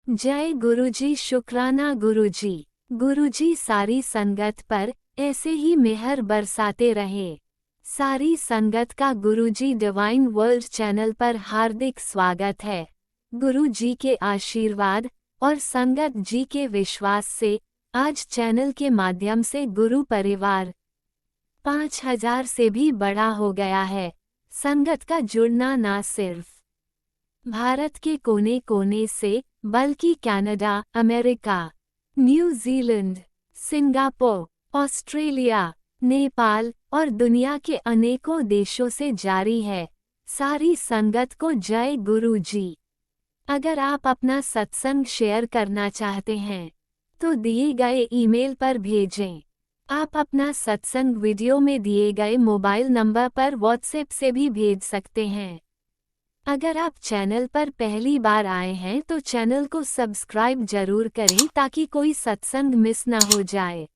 जय गुरुजी। शुक्राना गुरुजी। गुरुजी सारी संगत पर ऐसे ही मेहर बरसाते रहे। सारी संगत का गुरुजी डिवाइन वर्ल्ड चैनल पर हार्दिक स्वागत है। गुरुजी के आशीर्वाद और संगत जी के विश्वास से आज चैनल के माध्यम से गुरु परिवार 5000 से भी बड़ा हो गया है। संगत का जुड़ना ना सिर्फ भारत के कोने कोने से बल्कि Canada, America, New Zealand, Singapore, Australia, Nepal और दुनिया के अनेकों देशों से जारी है। सारी संगत को जय गुरु जी। अगर आप अपना सत्संग शेयर करना चाहते हैं तो दिए गए ईमेल पर भेजें। आप अपना सत्संग वीडियो में दिए गए मोबाइल नंबर पर व्हाट्सएप से भी भेज सकते हैं। अगर आप चैनल पर पहली बार आए हैं तो चैनल को सब्सक्राइब जरूर करें ताकि कोई सत्संग मिस न हो जाए।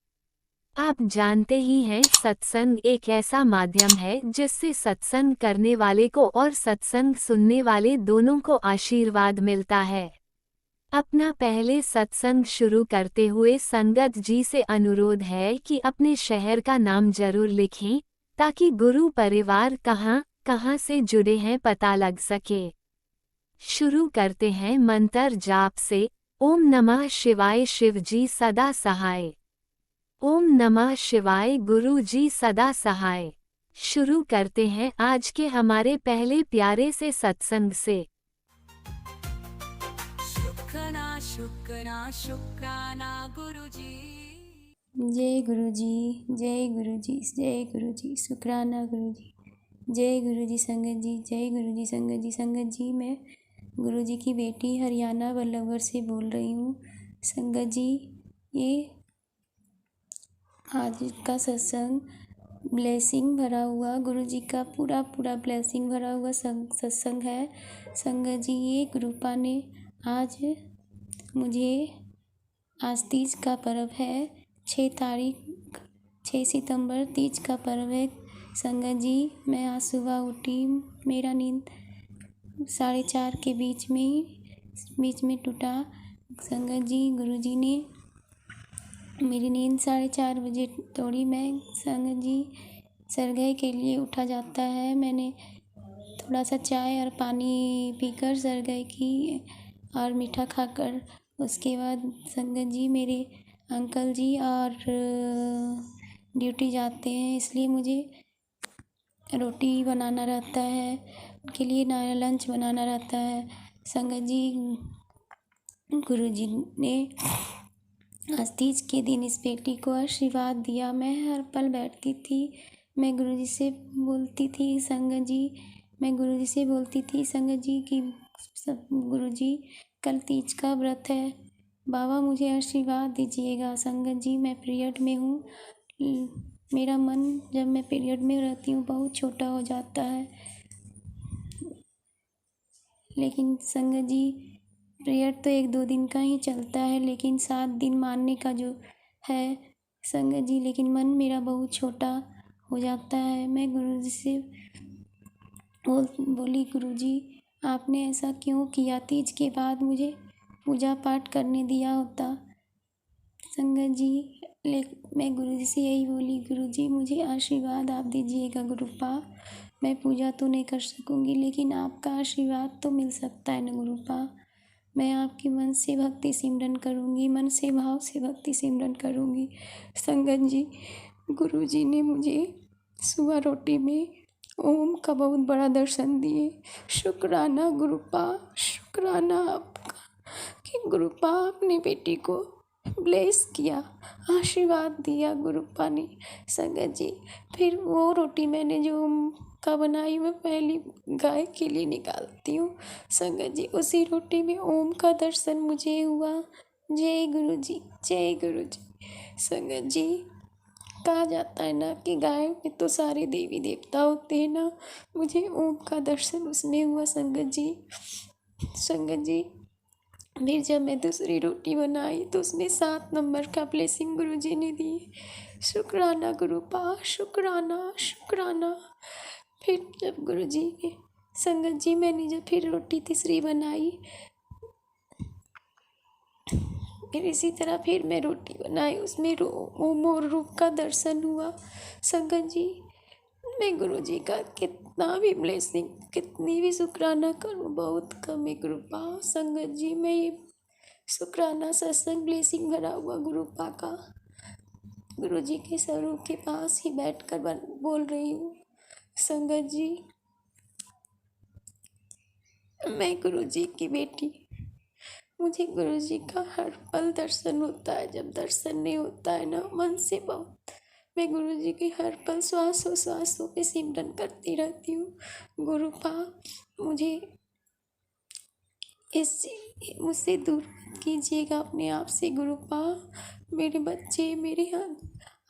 आप जानते ही हैं सत्संग एक ऐसा माध्यम है जिससे सत्संग करने वाले को और सत्संग सुनने वाले दोनों को आशीर्वाद मिलता है। अपना पहले सत्संग शुरू करते हुए संगत जी से अनुरोध है कि अपने शहर का नाम जरूर लिखें ताकि गुरु परिवार कहाँ से जुड़े हैं पता लग सके। शुरू करते हैं मंत्र जाप से। ओम नमः शिवाय शिव जी सदा सहाय। ओम नमः शिवाय गुरु जी सदा सहाय। शुरू करते हैं आज के हमारे पहले प्यारे से सत्संग से। शुक्राना शुक्राना शुक्राना गुरुजी। जय गुरुजी, जय गुरुजी, जय गुरुजी। शुक्राना गुरुजी। जय गुरुजी संगत जी, जय गुरुजी संगत जी। संगत जी, मैं गुरुजी की बेटी हरियाणा बल्लभगढ़ से बोल रही हूँ। संगत जी, ये आज का सत्संग ब्लेसिंग भरा हुआ, गुरुजी का पूरा ब्लेसिंग भरा हुआ सत्संग है। संगत जी, ये गुरुपा ने आज तीज का पर्व है। 6 सितंबर तीज का पर्व है। संगत जी, मैं आज सुबह उठी, मेरा नींद 4:30 के बीच में टूटा। संगत जी, गुरुजी ने मेरी नींद 4:30 बजे तोड़ी। मैं संगत जी, सरगाई के लिए उठा जाता है। मैंने थोड़ा सा चाय और पानी पीकर सरगाई की और मीठा खाकर, उसके बाद संगत जी मेरे अंकल जी और ड्यूटी जाते हैं, इसलिए मुझे रोटी बनाना रहता है, उनके लिए लंच बनाना रहता है। संगत जी, गुरुजी ने आज तीज के दिन इस बेटी को आशीर्वाद दिया। मैं हर पल बैठती थी, मैं गुरुजी से बोलती थी संगत जी, संगत जी कि गुरुजी, कल तीज का व्रत है, बाबा मुझे आशीर्वाद दीजिएगा। संगत जी, मैं पीरियड में हूँ। मेरा मन जब मैं पीरियड में रहती हूँ बहुत छोटा हो जाता है, लेकिन संगत जी, पीरियड तो 1-2 दिन का ही चलता है, लेकिन 7 दिन मानने का जो है संगत जी, लेकिन मन मेरा बहुत छोटा हो जाता है। मैं गुरुजी से बोली, गुरुजी आपने ऐसा क्यों किया? तीज के बाद मुझे पूजा पाठ करने दिया होता। संगत जी, मैं गुरुजी से यही बोली, गुरुजी मुझे आशीर्वाद आप दीजिएगा। गुरुपा, मैं पूजा तो नहीं कर सकूँगी, लेकिन आपका आशीर्वाद तो मिल सकता है न गुरुपा। मैं आपके मन से भक्ति सिमरन करूँगी, मन से भाव से भक्ति सिमरन करूँगी। संगत जी, गुरुजी ने मुझे सुबह रोटी में ओम का बहुत बड़ा दर्शन दिए। शुक्राना गुरुपा, शुक्राना आपका कि गुरुपा अपनी बेटी को ब्लेस किया, आशीर्वाद दिया गुरुपा ने। संगत जी, फिर वो रोटी मैंने जो ओम का बनाई मैं पहली गाय के लिए निकालती हूँ। संगत जी, उसी रोटी में ओम का दर्शन मुझे हुआ। जय गुरु जी, जय गुरु जी। संगत जी, कहा जाता है ना कि गाय में तो सारे देवी देवता होते हैं ना, मुझे ओम का दर्शन उसमें हुआ। संगत जी, फिर जब मैं दूसरी रोटी बनाई तो उसमें 7 नंबर का ब्लेसिंग गुरुजी ने दी। शुक्राना गुरुपा, शुक्राना शुक्राना। फिर जब गुरुजी ने संगत जी, मैंने जब फिर रोटी तीसरी बनाई फिर इसी तरह फिर मैं रोटी बनाई, उसमें वो मोर रूप का दर्शन हुआ। संगत जी, मैं गुरु जी का कितना भी ब्लेसिंग, कितनी भी शुक्राना करूँ बहुत कम है कृपा। संगत जी, मैं ये शुक्राना सत्संग ब्लेसिंग भरा हुआ गुरुपा का गुरु जी के स्वरूप के पास ही बैठकर बोल रही हूँ। संगत जी, मैं गुरु जी की बेटी, मुझे गुरु जी का हर पल दर्शन होता है। जब दर्शन नहीं होता है ना, मन से बहुत मैं गुरु जी की हर पल श्वासों पे सिमरन करती रहती हूँ। गुरुपा, मुझे इससे मुझसे दूर मत कीजिएगा अपने आप से गुरुपा। मेरे बच्चे, मेरे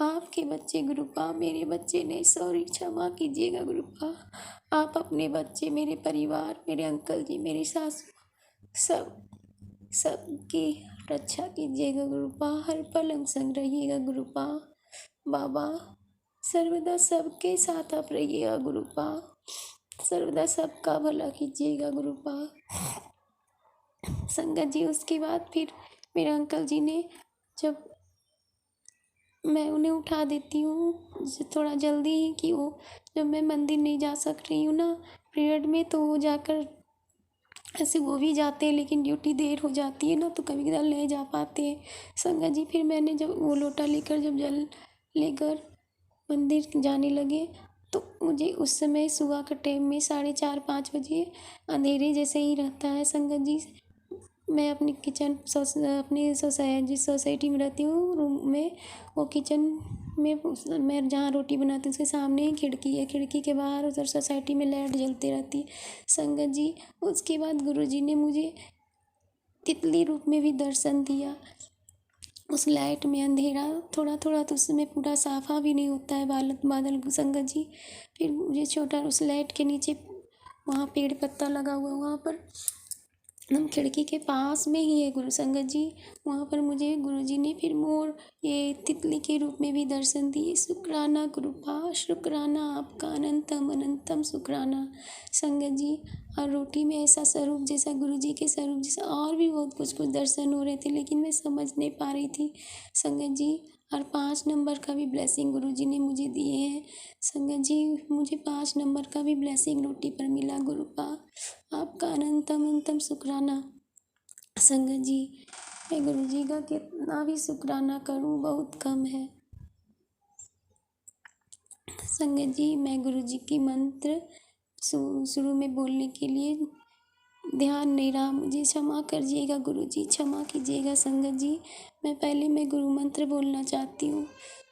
आपके बच्चे गुरुपा, मेरे बच्चे नहीं, सॉरी, क्षमा कीजिएगा गुरुपा। आप अपने बच्चे, मेरे परिवार, मेरे अंकल जी, मेरी सासू, सबकी रक्षा कीजिएगा गुरुपा। हर पल अंग संग रहिएगा गुरुपा। बाबा, सर्वदा सबके साथ आप रहिएगा गुरुपा। सर्वदा सबका भला कीजिएगा गुरुपा। संगत जी, उसके बाद फिर मेरे अंकल जी ने, जब मैं उन्हें उठा देती हूँ थोड़ा जल्दी ही, कि वो जब मैं मंदिर नहीं जा सक रही हूँ ना पीरियड में, तो वो जाकर, ऐसे वो भी जाते हैं लेकिन ड्यूटी देर हो जाती है ना, तो कभी कभार नहीं जा पाते हैं। संगत जी, फिर मैंने जब वो लोटा लेकर, जब जल लेकर मंदिर जाने लगे, तो मुझे उस समय सुबह के टाइम में 4:30-5 बजे अंधेरे जैसे ही रहता है। संगत जी, मैं अपनी किचन अपनी जिस सोसाइटी में रहती हूँ रूम में, वो किचन में मैं जहाँ रोटी बनाती हूँ उसके सामने ही खिड़की है। खिड़की के बाहर उधर सोसाइटी में लाइट जलती रहती है। संगत जी, उसके बाद गुरुजी ने मुझे तितली रूप में भी दर्शन दिया। उस लाइट में अंधेरा थोड़ा थोड़ा, तो उसमें पूरा साफा भी नहीं होता है बादल। संगत जी, फिर मुझे छोटा उस लाइट के नीचे वहाँ पेड़ पत्ता लगा हुआ, वहाँ पर हम खिड़की के पास में ही है गुरु संगत जी, वहाँ पर मुझे गुरुजी ने फिर मोर ये तितली के रूप में भी दर्शन दिए। शुक्राना गुरुपा, शुक्राना आपका, अनंतम अनंतम शुक्राना संगत जी। और रोटी में ऐसा स्वरूप जैसा गुरुजी के स्वरूप जैसा और भी बहुत कुछ दर्शन हो रहे थे, लेकिन मैं समझ नहीं पा रही थी संगत जी। और 5 नंबर का भी ब्लेसिंग गुरुजी ने मुझे दिए हैं संगत जी। मुझे 5 नंबर का भी ब्लेसिंग रोटी पर मिला गुरुपा, आपका अनंतम अनंतम शुक्राना संगत जी। मैं गुरुजी का कितना भी शुक्राना करूं बहुत कम है संगत जी। मैं गुरुजी की मंत्र शुरू में बोलने के लिए ध्यान नहीं रहा, मुझे क्षमा करिएगा गुरुजी, क्षमा कीजिएगा संगत जी। मैं गुरु मंत्र बोलना चाहती हूँ।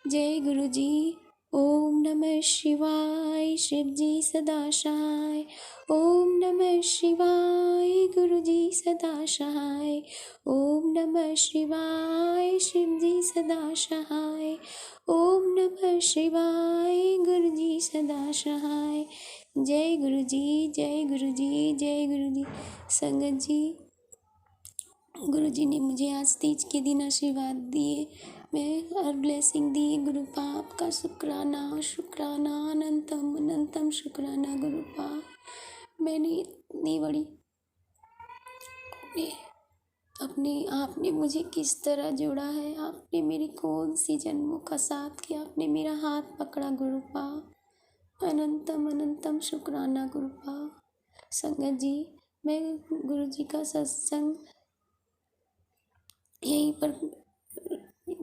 जय गुरुजी। ओम नमः शिवाय, शिव जी सदा सहाय। ओम नमः शिवाय, गुरुजी सदा सहाय। ओम नमः शिवाय, शिव जी सदा सहाय। ओम नमः शिवाय, गुरुजी सदा सहाय। जय गुरुजी, जय गुरुजी, जय गुरुजी। संगत जी, गुरुजी ने मुझे आज तीज के दिन आशीर्वाद दिए, मैं और ब्लेसिंग दी। गुरुपा, आपका शुक्राना, शुक्राना, अनंतम अनंतम शुक्राना गुरुपा। मैंने इतनी बड़ी अपने आपने मुझे किस तरह जोड़ा है, आपने मेरी कौन सी जन्मों का साथ किया, आपने मेरा हाथ पकड़ा गुरुपा। अनंतम अनंतम शुक्राना गुरुपा। संगत जी, मैं गुरुजी का सत्संग यहीं पर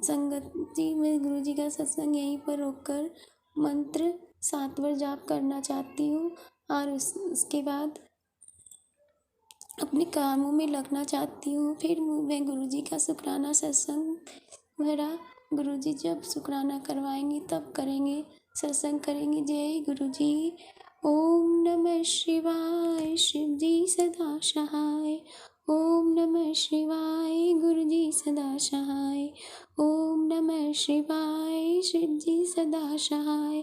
संगत जी, मैं गुरुजी का सत्संग यहीं पर रोककर मंत्र 7 बार जाप करना चाहती हूँ और उसके बाद अपने कामों में लगना चाहती हूँ। फिर मैं गुरुजी का शुक्राना सत्संग मेरा, गुरुजी जब शुक्राना करवाएंगे तब करेंगे, सत्संग करेंगे। जय गुरुजी। ओम नमः शिवाय, शिव जी सदा सहाय। ओम नमः शिवाय, गुरुजी सदा सहाय। ओम नमः शिवाय, शिव जी सदा सहाय।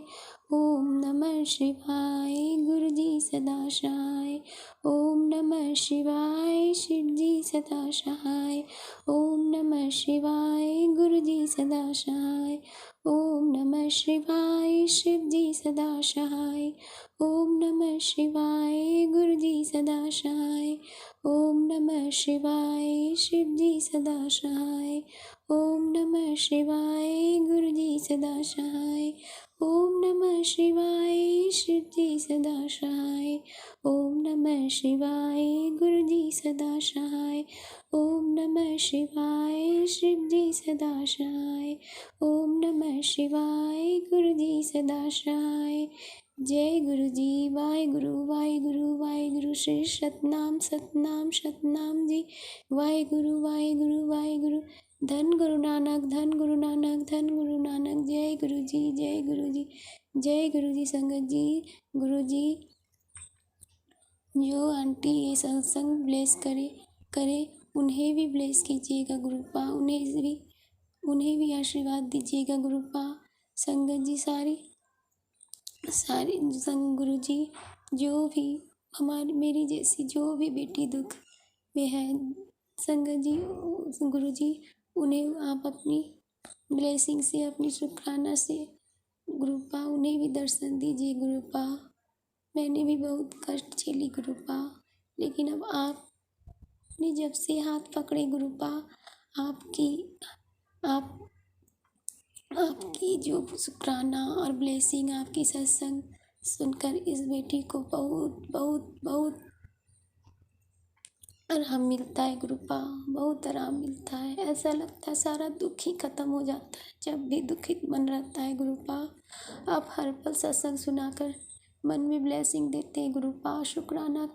ओम नमः शिवाय, गुरुजी सदा सहाय। ओम नमः शिवाय, शिव जी सदा सहाय। ओम नमः शिवाय, गुरुजी सदा सहाय। ओम ओम नमः शिवाय शिव जी सदा सहाय। ओम नमः शिवाय गुरु जी सदा सहाय। ओम नमः शिवाय शिव जी सदा सहाय। ओम नमः शिवाय गुरु जी सदा सहाय। ओम नमः शिवाय शिव जी सदा सहाय। ओम नमः शिवाय गुरु जी सदा सहाय। ओम नमः शिवाय शिव जी सदा सहाय। ओम नमः शिवाय गुरु जी सदा सहाय। जय गुरु जी। वाहिगुरु वाहिगुरु वाहिगुरु श्री सतनाम सतनाम सतनाम जी। वाहिगुरु वाहिगुरु वाहिगुरु। धन गुरु नानक धन गुरु नानक धन गुरु नानक। जय गुरु जी जय गुरु जी जय गुरु जी। संगत जी गुरु जी जो आंटी ये सत्संग ब्लेस करे उन्हें भी ब्लेस कीजिएगा गुरुपा। उन्हें भी आशीर्वाद दीजिएगा गुरुपा। संगत जी सारी संग गुरु जी जो भी मेरी जैसी जो भी बेटी दुख में है संगत जी गुरु जी उन्हें आप अपनी ब्लेसिंग से अपनी शुक्राना से गुरुपा उन्हें भी दर्शन दीजिए गुरुपा। मैंने भी बहुत कष्ट झेली गुरुपा, लेकिन अब आपने जब से हाथ पकड़े गुरुपा आपकी जो शुक्राना और ब्लेसिंग आपकी सत्संग सुनकर इस बेटी को बहुत बहुत बहुत आराम मिलता है गुरुपा। बहुत आराम मिलता है। ऐसा लगता है सारा दुख ही खत्म हो जाता है जब भी दुखित मन रहता है गुरुपा। आप हर पल सत्संग सुनाकर मन में ब्लेसिंग देते हैं गुरुपा। शुक्राना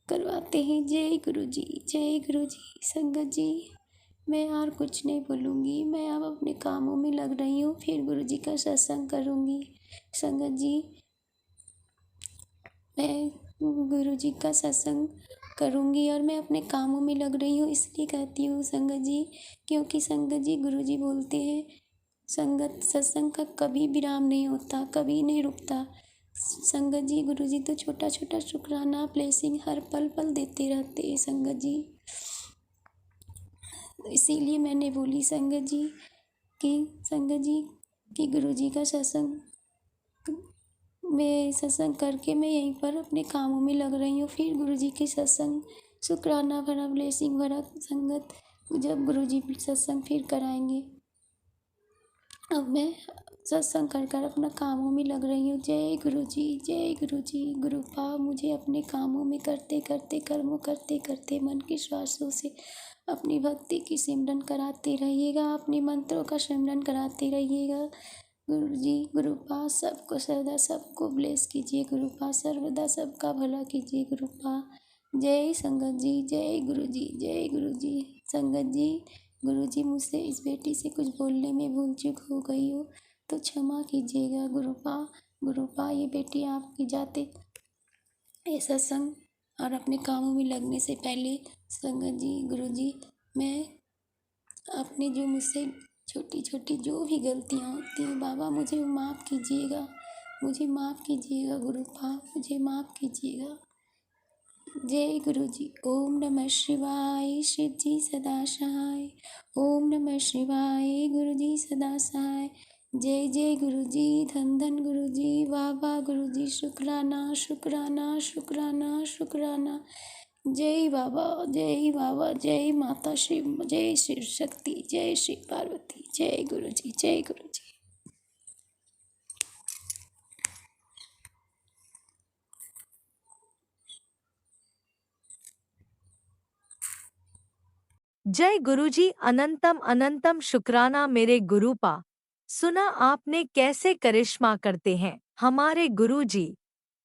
करवाते हैं। जय गुरु जी जय गुरु जी। संगत जी मैं और कुछ नहीं बोलूँगी। मैं अब अपने कामों में लग रही हूँ, फिर गुरु जी का सत्संग करूँगी। संगत जी मैं गुरु जी का सत्संग करूँगी और मैं अपने कामों में लग रही हूँ इसलिए कहती हूँ संगत जी, क्योंकि संगत जी गुरु जी बोलते हैं संगत सत्संग का कभी विराम नहीं होता, कभी नहीं रुकता। संगत जी गुरु जी तो छोटा छोटा शुक्राना ब्लेसिंग हर पल पल देते रहते हैं संगत जी। इसीलिए मैंने बोली संगत जी कि गुरु जी का सत्संग मैं सत्संग करके मैं यहीं पर अपने कामों में लग रही हूँ। फिर गुरु जी के सत्संग शुक्राना भरा ब्लेसिंग भरा संगत जब गुरु जी सत्संग फिर कराएंगे। अब मैं सत्संग कर कर अपना कामों में लग रही हूँ। जय गुरु जी जय गुरु जी। गुरुपा मुझे अपने कामों में करते करते कर्मों करते करते मन के श्वासों से अपनी भक्ति की सिमरन कराते रहिएगा, अपने मंत्रों का सिमरन कराते रहिएगा। गुरु जी गुरुपा सबको सर्वदा सबको ब्लेस कीजिए गुरुपा, सर्वदा सबका भला कीजिए गुरुपा। जय संगत जी जय गुरु जी जय गुरु जी। संगत जी गुरु जी मुझसे इस बेटी से कुछ बोलने में भूल चूक हो गई हो तो क्षमा कीजिएगा गुरुपा। गुरुपा ये बेटी आपकी जाते ये सत्संग और अपने कामों में लगने से पहले संगत जी गुरु जी मैं आपने जो मुझसे छोटी छोटी जो भी गलतियाँ होती हैं बाबा मुझे माफ़ कीजिएगा, मुझे माफ़ कीजिएगा गुरुपा, मुझे माफ़ कीजिएगा। जय गुरु जी। ओम नमः शिवाय शिव जी सदा सहाय। ओम नमः शिवाय गुरु जी सदा सहाय। जय जय गुरु जी धन धन गुरु जी वाह वाह गुरु जी। शुक्राना शुक्राना शुक्राना शुक्राना। जय बाबा जय माता शिव जय शिव शक्ति जय शिव पार्वती। जय गुरु जी जय गुरु जी। जय गुरुजी। अनंतम अनंतम शुक्राना मेरे गुरुपा। सुना आपने कैसे करिश्मा करते हैं हमारे गुरुजी।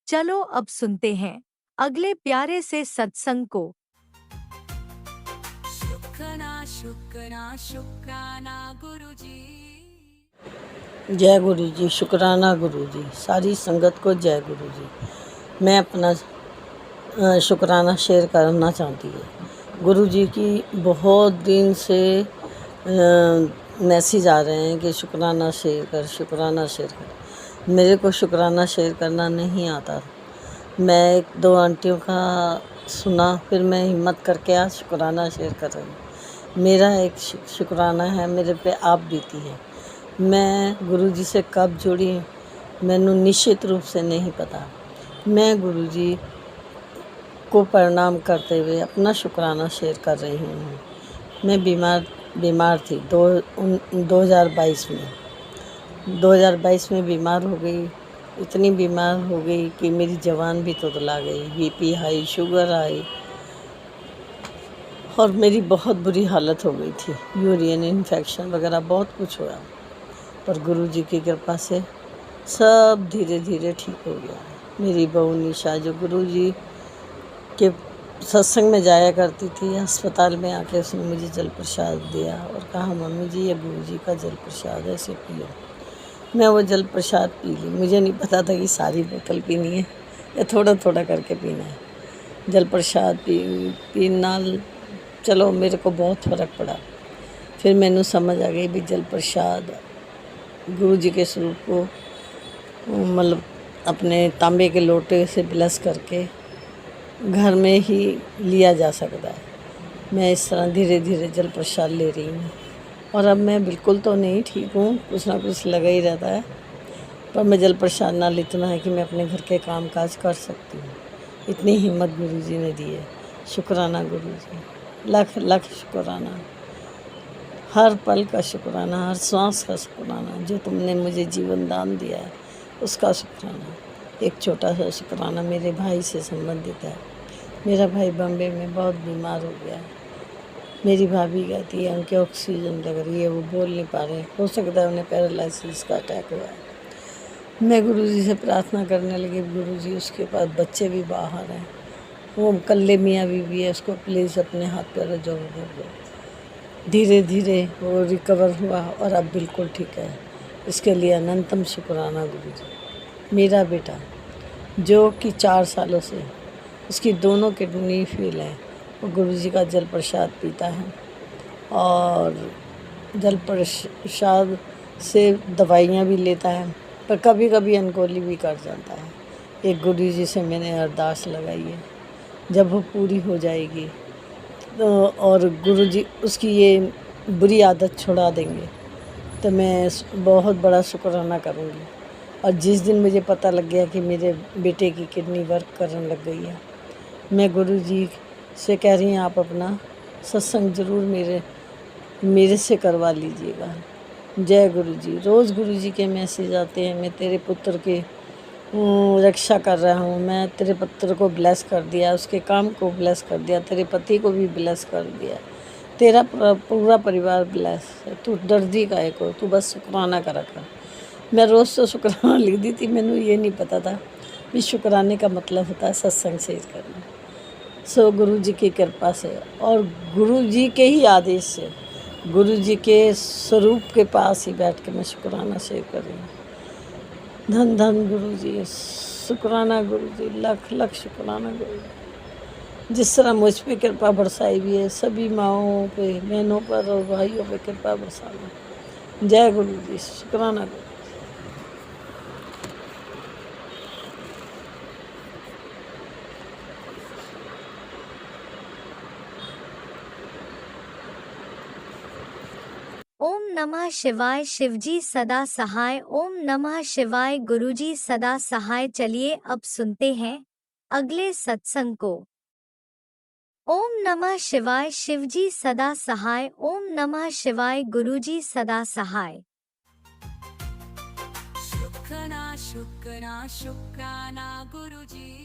चलो अब सुनते हैं अगले प्यारे से सत्संग को। शुक्राना गुरुजी। जय गुरु जी। शुक्राना गुरु जी। सारी संगत को जय गुरु जी। मैं अपना शुक्राना शेयर करना चाहती हूँ। गुरु जी की बहुत दिन से मैसेज आ रहे हैं कि शुक्राना शेयर कर, शुक्राना शेयर कर। मेरे को शुक्राना शेयर करना नहीं आता। मैं एक दो आंटियों का सुना, फिर मैं हिम्मत करके आज शुक्राना शेयर कर रही हूँ। मेरा एक शुक्राना है, मेरे पे आप बीती है। मैं गुरु जी से कब जुड़ी मैनू निश्चित रूप से नहीं पता। मैं गुरु जी को प्रणाम करते हुए अपना शुक्राना शेयर कर रही हूँ। मैं बीमार थी 2022 में बीमार हो गई। इतनी बीमार हो गई कि मेरी जवान भी तुतला गई, बीपी हाई, शुगर हाई, और मेरी बहुत बुरी हालत हो गई थी। यूरिन इन्फेक्शन वगैरह बहुत कुछ हुआ, पर गुरु जी की कृपा से सब धीरे धीरे ठीक हो गया। मेरी बहू निशा जो गुरु जी के सत्संग में जाया करती थी, अस्पताल में आके उसने मुझे जल प्रसाद दिया और कहा, मम्मी जी ये गुरु जी का जल प्रसाद है, इसे पियो। मैं वो जल प्रसाद पी ली। मुझे नहीं पता था कि सारी बोतल पीनी है या थोड़ा थोड़ा करके पीना है। जल प्रसाद पीना चलो मेरे को बहुत फ़र्क पड़ा। फिर मैंने समझ आ गई भी जल प्रसाद गुरु जी के स्वरूप को मतलब अपने तांबे के लोटे से ब्लेस करके घर में ही लिया जा सकता है। मैं इस तरह धीरे धीरे जल प्रसाद ले रही हूँ और अब मैं बिल्कुल तो नहीं ठीक हूँ, कुछ ना कुछ लगा ही रहता है, पर मैं जल प्रसाद ना इतना है कि मैं अपने घर के काम काज कर सकती हूँ। इतनी हिम्मत गुरु जी ने दी है। शुक्राना गुरु जी, लख लख शुक्राना, हर पल का शुक्राना, हर सांस का शुक्राना। जो तुमने मुझे जीवन दान दिया है उसका शुक्राना। एक छोटा सा शुक्राना मेरे भाई से संबंधित है। मेरा भाई बॉम्बे में बहुत बीमार हो गया। मेरी भाभी कहती है उनके ऑक्सीजन लग रही है, वो बोल नहीं पा रहे, हो सकता है उन्हें पैरालिसिस का अटैक हुआ है। मैं गुरुजी से प्रार्थना करने लगी, गुरुजी उसके पास बच्चे भी बाहर हैं, वो कल्ले मियाँ बीवी है, उसको प्लीज़ अपने हाथ पे रजो कर दो। धीरे धीरे वो रिकवर हुआ और अब बिल्कुल ठीक है। इसके लिए अनंतम शुक्राना गुरुजी। मेरा बेटा जो कि 4 सालों से उसकी दोनों किडनी फेल है, वो गुरुजी का जल प्रसाद पीता है और जल प्रसाद से दवाइयाँ भी लेता है, पर कभी कभी अनकोली भी कर जाता है। एक गुरुजी से मैंने अरदास लगाई है, जब वो पूरी हो जाएगी तो और गुरुजी उसकी ये बुरी आदत छुड़ा देंगे तो मैं बहुत बड़ा शुक्राना करूँगी। और जिस दिन मुझे पता लग गया कि मेरे बेटे की किडनी वर्क करने लग गई है, मैं गुरुजी से कह रही हैं आप अपना सत्संग ज़रूर मेरे से करवा लीजिएगा। जय गुरुजी। रोज़ गुरुजी के मैसेज आते हैं, मैं तेरे पुत्र की रक्षा कर रहा हूँ, मैं तेरे पुत्र को ब्लेस कर दिया, उसके काम को ब्लेस कर दिया, तेरे पति को भी ब्लेस कर दिया, तेरा पूरा परिवार ब्लेस है, तू दर्दी का एक हो, तू बस शुक्राना करा कर। मैं रोज़ तो शुक्राना लिख दी थी, मैंने ये नहीं पता था कि शुक्राने का मतलब होता है सत्संग शेयर करना। सो गुरु जी की कृपा से और गुरु जी के ही आदेश से, गुरु जी के स्वरूप के पास ही बैठ के मैं शुक्राना शेयर कर रही हूँ। धन धन गुरु जी, शुक्राना गुरु जी, लख लख शुक्राना गुरु जी। जिस तरह मुझ पे कृपा बरसाई भी है, सभी माओं पे, बहनों पर और भाइयों पे कृपा बरसाना। जय गुरु जी, शुक्राना गुरु। ओम नमः शिवाय। शिवजी सदा सहाय। ओम नमः शिवाय। गुरुजी सदा सहाय। चलिए अब सुनते हैं अगले सत्संग को। ओम नमः शिवाय। शिवजी सदा सहाय। ओम नमः शिवाय। गुरुजी सदा सहाय। शुक्राना शुक्राना शुक्राना गुरुजी।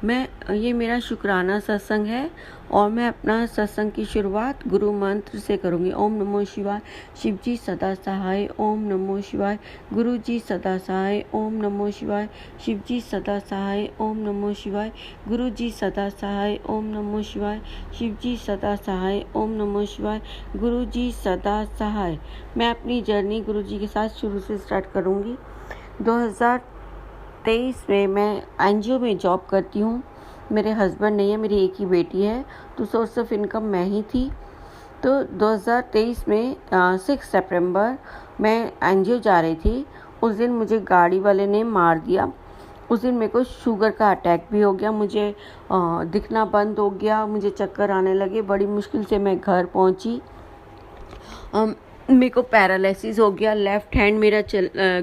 ये मेरा शुक्राना सत्संग है और मैं अपना सत्संग की शुरुआत गुरु मंत्र से करूँगी। ओम नमो शिवाय। शिव जी सदा सहाय। ओम नमो शिवाय। गुरु जी सदा सहाय। ओम नमो शिवाय। शिव जी सदा सहाय। ओम नमो शिवाय। गुरु जी सदा सहाय। ओम नमो शिवाय। शिव जी सदा सहाय। ओम नमो शिवाय। गुरु जी सदा सहाय। मैं अपनी जर्नी गुरु जी के साथ शुरू से स्टार्ट करूँगी। 2023 में मैं एनजीओ में जॉब करती हूँ। मेरे हस्बैंड नहीं है, मेरी एक ही बेटी है, तो सोर्स ऑफ इनकम मैं ही थी। तो 2023 में 6 सितंबर मैं एनजीओ जा रही थी। उस दिन मुझे गाड़ी वाले ने मार दिया। उस दिन मेरे को शुगर का अटैक भी हो गया, मुझे दिखना बंद हो गया, मुझे चक्कर आने लगे। बड़ी मुश्किल से मैं घर पहुँची। मेरे को पैरालिसिस हो गया, लेफ़्ट हैंड मेरा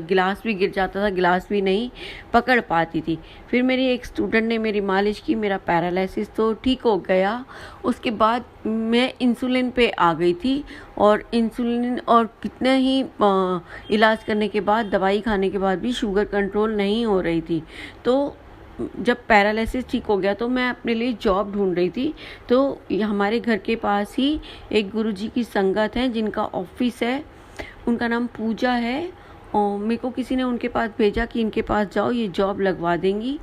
गिलास भी गिर जाता था, गिलास भी नहीं पकड़ पाती थी। फिर मेरी एक स्टूडेंट ने मेरी मालिश की, मेरा पैरालिसिस तो ठीक हो गया। उसके बाद मैं इंसुलिन पे आ गई थी, और इंसुलिन और कितने ही इलाज करने के बाद, दवाई खाने के बाद भी शुगर कंट्रोल नहीं हो रही थी। तो जब पैरालिसिस ठीक हो गया तो मैं अपने लिए जॉब ढूंढ रही थी। तो हमारे घर के पास ही एक गुरुजी की संगत है जिनका ऑफिस है, उनका नाम पूजा है, और मेरे को किसी ने उनके पास भेजा कि इनके पास जाओ, ये जॉब लगवा देंगी,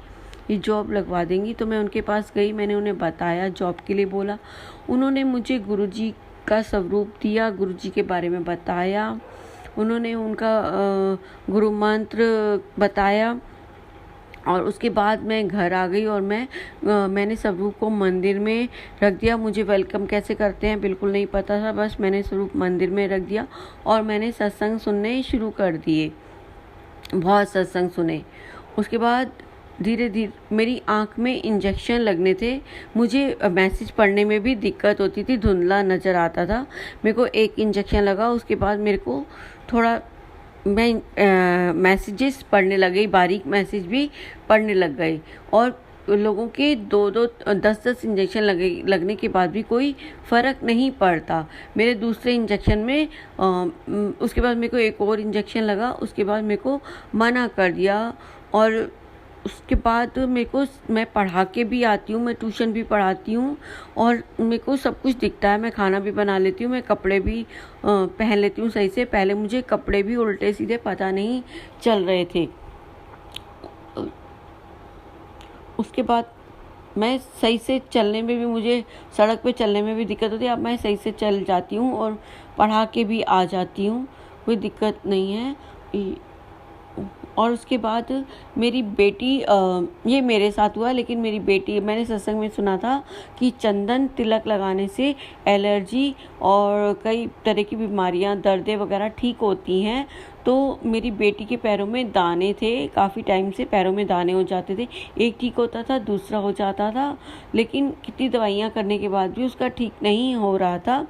ये जॉब लगवा देंगी। तो मैं उनके पास गई, मैंने उन्हें बताया, जॉब के लिए बोला। उन्होंने मुझे गुरुजी का स्वरूप दिया, गुरुजी के बारे में बताया, उन्होंने उनका गुरु मंत्र बताया। और उसके बाद मैं घर आ गई और मैंने स्वरूप को मंदिर में रख दिया। मुझे वेलकम कैसे करते हैं बिल्कुल नहीं पता था, बस मैंने स्वरूप मंदिर में रख दिया और मैंने सत्संग सुनने शुरू कर दिए, बहुत सत्संग सुने। उसके बाद धीरे धीरे मेरी आँख में इंजेक्शन लगने थे, मुझे मैसेज पढ़ने में भी दिक्कत होती थी, धुंधला नज़र आता था। मेरे को एक इंजेक्शन लगा, उसके बाद मेरे को थोड़ा मैं मैसेजेस पढ़ने लग गई, बारीक मैसेज भी पढ़ने लग गई। और लोगों के 10-10 इंजेक्शन लगने के बाद भी कोई फ़र्क नहीं पड़ता। मेरे दूसरे इंजेक्शन में उसके बाद मेरे को एक और इंजेक्शन लगा, उसके बाद मेरे को मना कर दिया। और उसके बाद मैं पढ़ा के भी आती हूँ, मैं ट्यूशन भी पढ़ाती हूँ, और मेरे को सब कुछ दिखता है। मैं खाना भी बना लेती हूँ, मैं कपड़े भी पहन लेती हूँ सही से। पहले मुझे कपड़े भी उल्टे सीधे पता नहीं चल रहे थे। उसके बाद मैं सही से चलने में भी, मुझे सड़क पे चलने में भी दिक्कत होती है, अब मैं सही से चल जाती हूँ और पढ़ा के भी आ जाती हूँ, कोई दिक्कत नहीं है। और उसके बाद मेरी बेटी, ये मेरे साथ हुआ, लेकिन मेरी बेटी, मैंने सत्संग में सुना था कि चंदन तिलक लगाने से एलर्जी और कई तरह की बीमारियां, दर्दें वगैरह ठीक होती हैं। तो मेरी बेटी के पैरों में दाने थे, काफ़ी टाइम से पैरों में दाने हो जाते थे, एक ठीक होता था, दूसरा हो जाता था, लेकिन कितनी दवाइयाँ करने के बाद भी उसका ठीक नहीं हो रहा था।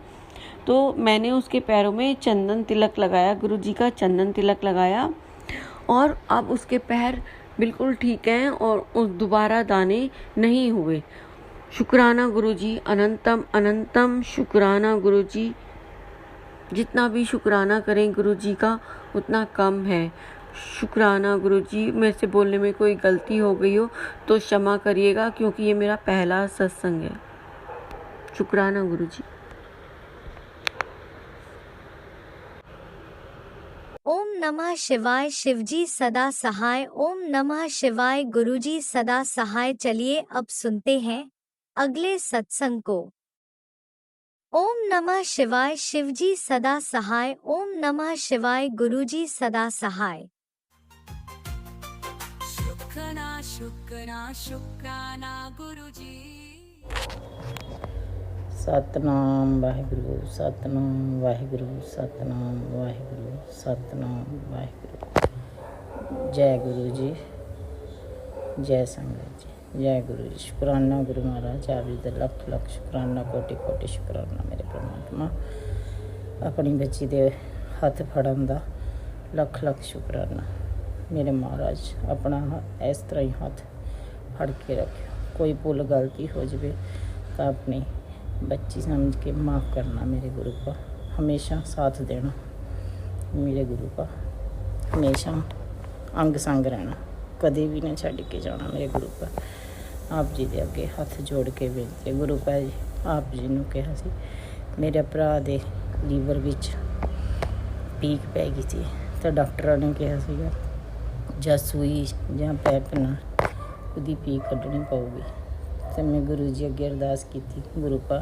तो मैंने उसके पैरों में चंदन तिलक लगाया, गुरुजी का चंदन तिलक लगाया, और अब उसके पैर बिल्कुल ठीक हैं और उस दोबारा दाने नहीं हुए। शुक्राना गुरुजी, अनंतम अनंतम शुक्राना गुरुजी। जितना भी शुक्राना करें गुरुजी का उतना कम है। शुक्राना गुरुजी। मेरे से बोलने में कोई गलती हो गई हो तो क्षमा करिएगा, क्योंकि ये मेरा पहला सत्संग है। शुक्राना गुरुजी। ओम नमः शिवाय। शिवजी सदा सहाय। ओम नमः शिवाय। गुरुजी सदा सहाय। चलिए अब सुनते हैं अगले सत्संग को। ओम नमः शिवाय। शिवजी सदा सहाय। ओम नमः शिवाय। गुरुजी सदा सहाय। शुक्राना शुक्राना शुक्राना गुरुजी। सतनाम वाहिगुरु, सतनाम वाहिगुरु, सतनाम वाहिगुरु, सतनाम वाहिगुरु। जय गुरु जी, जय संगत जी, जय गुरु जी। शुक्राना गुरु महाराज, आप जी दा लख लख शुक्राना, कोटि कोटि शुक्राना मेरे परमात्मा। अपनी बच्ची दे हथ फड़न दा लख लख शुक्राना मेरे महाराज। अपना इस तरह ही हाथ फड़ के रखो, कोई भुल गलती हो जाए तो अपनी बच्ची समझ के माफ़ करना मेरे गुरु का, हमेशा साथ देना मेरे गुरु का, हमेशा अंग संग रहना, कभी भी ना छड़ के जाना मेरे गुरु का। आप जी दे अगे हथ जोड़ के बेनती, गुरु पै जी आप जी नूं कहा सी मेरे भरा दे लीवर विच पीक पै गई थी, तो डॉक्टर ने कहा सीगा ਜਾਂ ਸੂਈ ਜਾਂ ਪੈਪ ਨਾਲ ਉਹਦੀ ਪੀ ਕੱਢਣੀ ਪਊਗੀ। ਤੇ ਮੈਂ ਗੁਰੂ ਜੀ ਅੱਗੇ ਅਰਦਾਸ ਕੀਤੀ, ਗੁਰੂ ਪਾ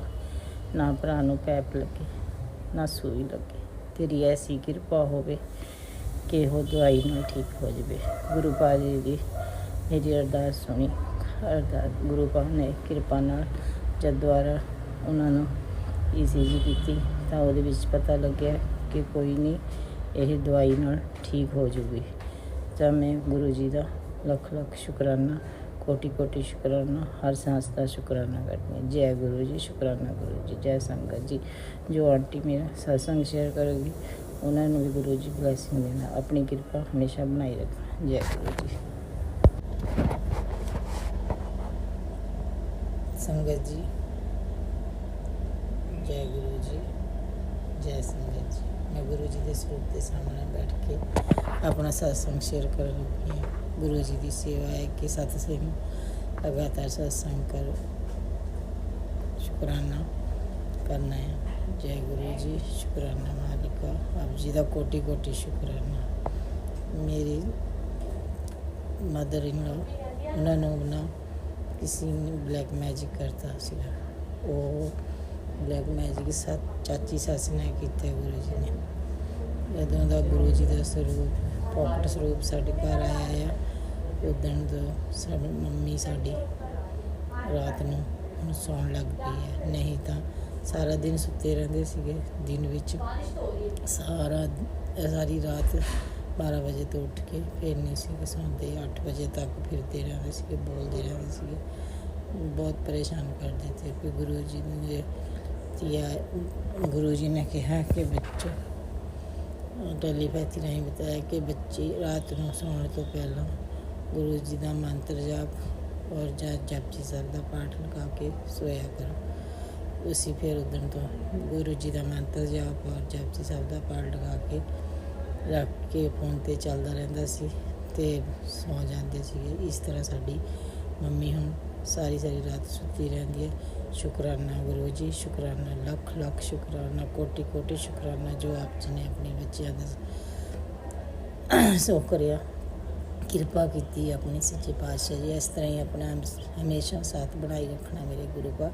ਨਾ ਭਰਾ ਨੂੰ ਪੈਪ ਲੱਗੇ ਨਾ ਸੂਈ ਲੱਗੇ, ਤੇਰੀ ਐਸੀ ਕਿਰਪਾ ਹੋਵੇ ਕਿ ਉਹ ਦਵਾਈ ਨਾਲ ਠੀਕ ਹੋ ਜਾਵੇ। ਗੁਰੂ ਪਾ ਜੀ ਦੀ ਮੇਰੀ ਅਰਦਾਸ ਸੁਣੀ, ਅਰਦਾਸ ਗੁਰੂ ਪਾ ਨੇ ਕਿਰਪਾ ਨਾਲ ਜਦ ਦੁਆਰਾ ਉਹਨਾਂ ਨੂੰ ECG ਕੀਤੀ ਤਾਂ ਉਹਦੇ ਵਿੱਚ ਪਤਾ ਲੱਗਿਆ ਕਿ ਕੋਈ ਨਹੀਂ, ਇਹ ਦਵਾਈ ਨਾਲ ਠੀਕ ਹੋ ਜੂਗੀ। ਤਾਂ ਮੈਂ ਗੁਰੂ ਜੀ ਦਾ ਲੱਖ ਲੱਖ ਸ਼ੁਕਰਾਨਾ, कोटि कोटि शुक्राना, हर सांस का शुक्राना करती हैं। जय गुरु जी, शुक्राना गुरु जी। जय संगत जी। जो आंटी मेरा सत्संग शेयर करेगी उन्होंने भी गुरु जी ब्लैसिंग देना, अपनी कृपा हमेशा बनाई रखना। जय गुरु जी। संगत जी, जय गुरु जी, जय संगत जी। मैं गुरु जी के स्वरूप के सामने बैठ के अपना सत्संग शेयर कर लगी हूँ। गुरु जी की सेवा है कि सत्संग लगातार सत्संग करो, शुक्राना करना है। जय गुरु जी, शुक्राना मालिका, आप जी का कोटि कोटि शुक्राना। मेरी मदर इन लॉ उन्होंने ना किसी ने ब्लैक मैजिक करता सीगा, वो ब्लैक मैजिक चाची सस ने किया गुरु जी ने। ਜਦੋਂ ਦਾ ਗੁਰੂ ਜੀ ਦਾ ਸਰੂਪ ਪ੍ਰੋਪਟ ਸਰੂਪ ਸਾਡੇ ਘਰ ਆਇਆ ਆ, ਉਦਣ ਤੋਂ ਸਾਡੀ ਮੰਮੀ ਸਾਡੀ ਰਾਤ ਨੂੰ ਹੁਣ ਸੌਣ ਲੱਗ ਪਈ ਹੈ। ਨਹੀਂ ਤਾਂ ਸਾਰਾ ਦਿਨ ਸੁੱਤੇ ਰਹਿੰਦੇ ਸੀਗੇ, ਦਿਨ ਵਿੱਚ ਸਾਰੀ ਰਾਤ 12 ਵਜੇ ਤੋਂ ਉੱਠ ਕੇ ਫਿਰ ਨਹੀਂ ਸੀਗੇ ਸੌਂਦੇ, 8 ਵਜੇ ਤੱਕ ਫਿਰਦੇ ਰਹਿੰਦੇ ਸੀਗੇ, ਬੋਲਦੇ ਰਹਿੰਦੇ ਸੀਗੇ, ਬਹੁਤ ਪਰੇਸ਼ਾਨ ਕਰਦੇ थे। फिर गुरु जी ने गुरु जी ने कहा कि बच्चों टेलीपैथी राਹੀਂ बताया कि बच्चे रात ਨੂੰ ਸੌਣ ਤੋਂ ਪਹਿਲਾਂ गुरु जी का मंत्र जाप और जपजी साहब का पाठ लगा के सोया करो। उसी फिर उदन तो गुरु जी का मंत्र जाप और जपजी साहब का पाठ लगा के रख के फोन पर चलता रहता सी ते सौ जाते थे। इस तरह साड़ी मम्मी हुण सारी रात सुती रहती है। शुक्राना गुरु जी, शुक्राना, लख लख शुक्राना, कोटि कोटि शुक्राना जो आप जी ने अपने बच्चों का सो करिया, किरपा की अपनी सच्चे पातशाह जी। इस तरह ही अपना हमेशा साथ बनाई रखना मेरे गुरु का।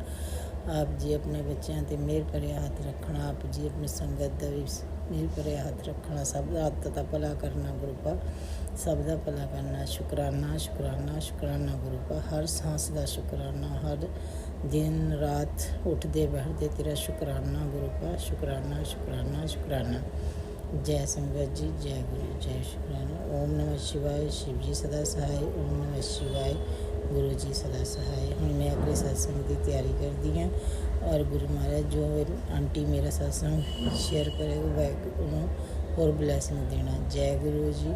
आप जी अपने बच्चों पर मेहर भरे हाथ रखना, आप जी अपनी संगत का भी मेहर भरे हाथ रखना, सब का भला करना गुरु का, सब का भला करना। शुक्राना शुक्राना शुक्राना गुरु का, हर सांस का शुक्राना, हर दिन रात उठते बैठते तेरा शुक्राना गुरु का, शुक्राना शुक्राना शुक्राना। जय संगत जी, जय गुरु, जय शुक्राना। ओम नमः शिवाय, शिव जी सदा सहाय। ओम नमः शिवाय, गुरु जी सदा सहाय। हूँ मैं अगले सत्संग की तैयारी कर दी हाँ, और गुरु महाराज जो आंटी मेरा सत्संग शेयर करेगा वह उन्होंने और ब्लैसिंग देना। जय गुरु जी,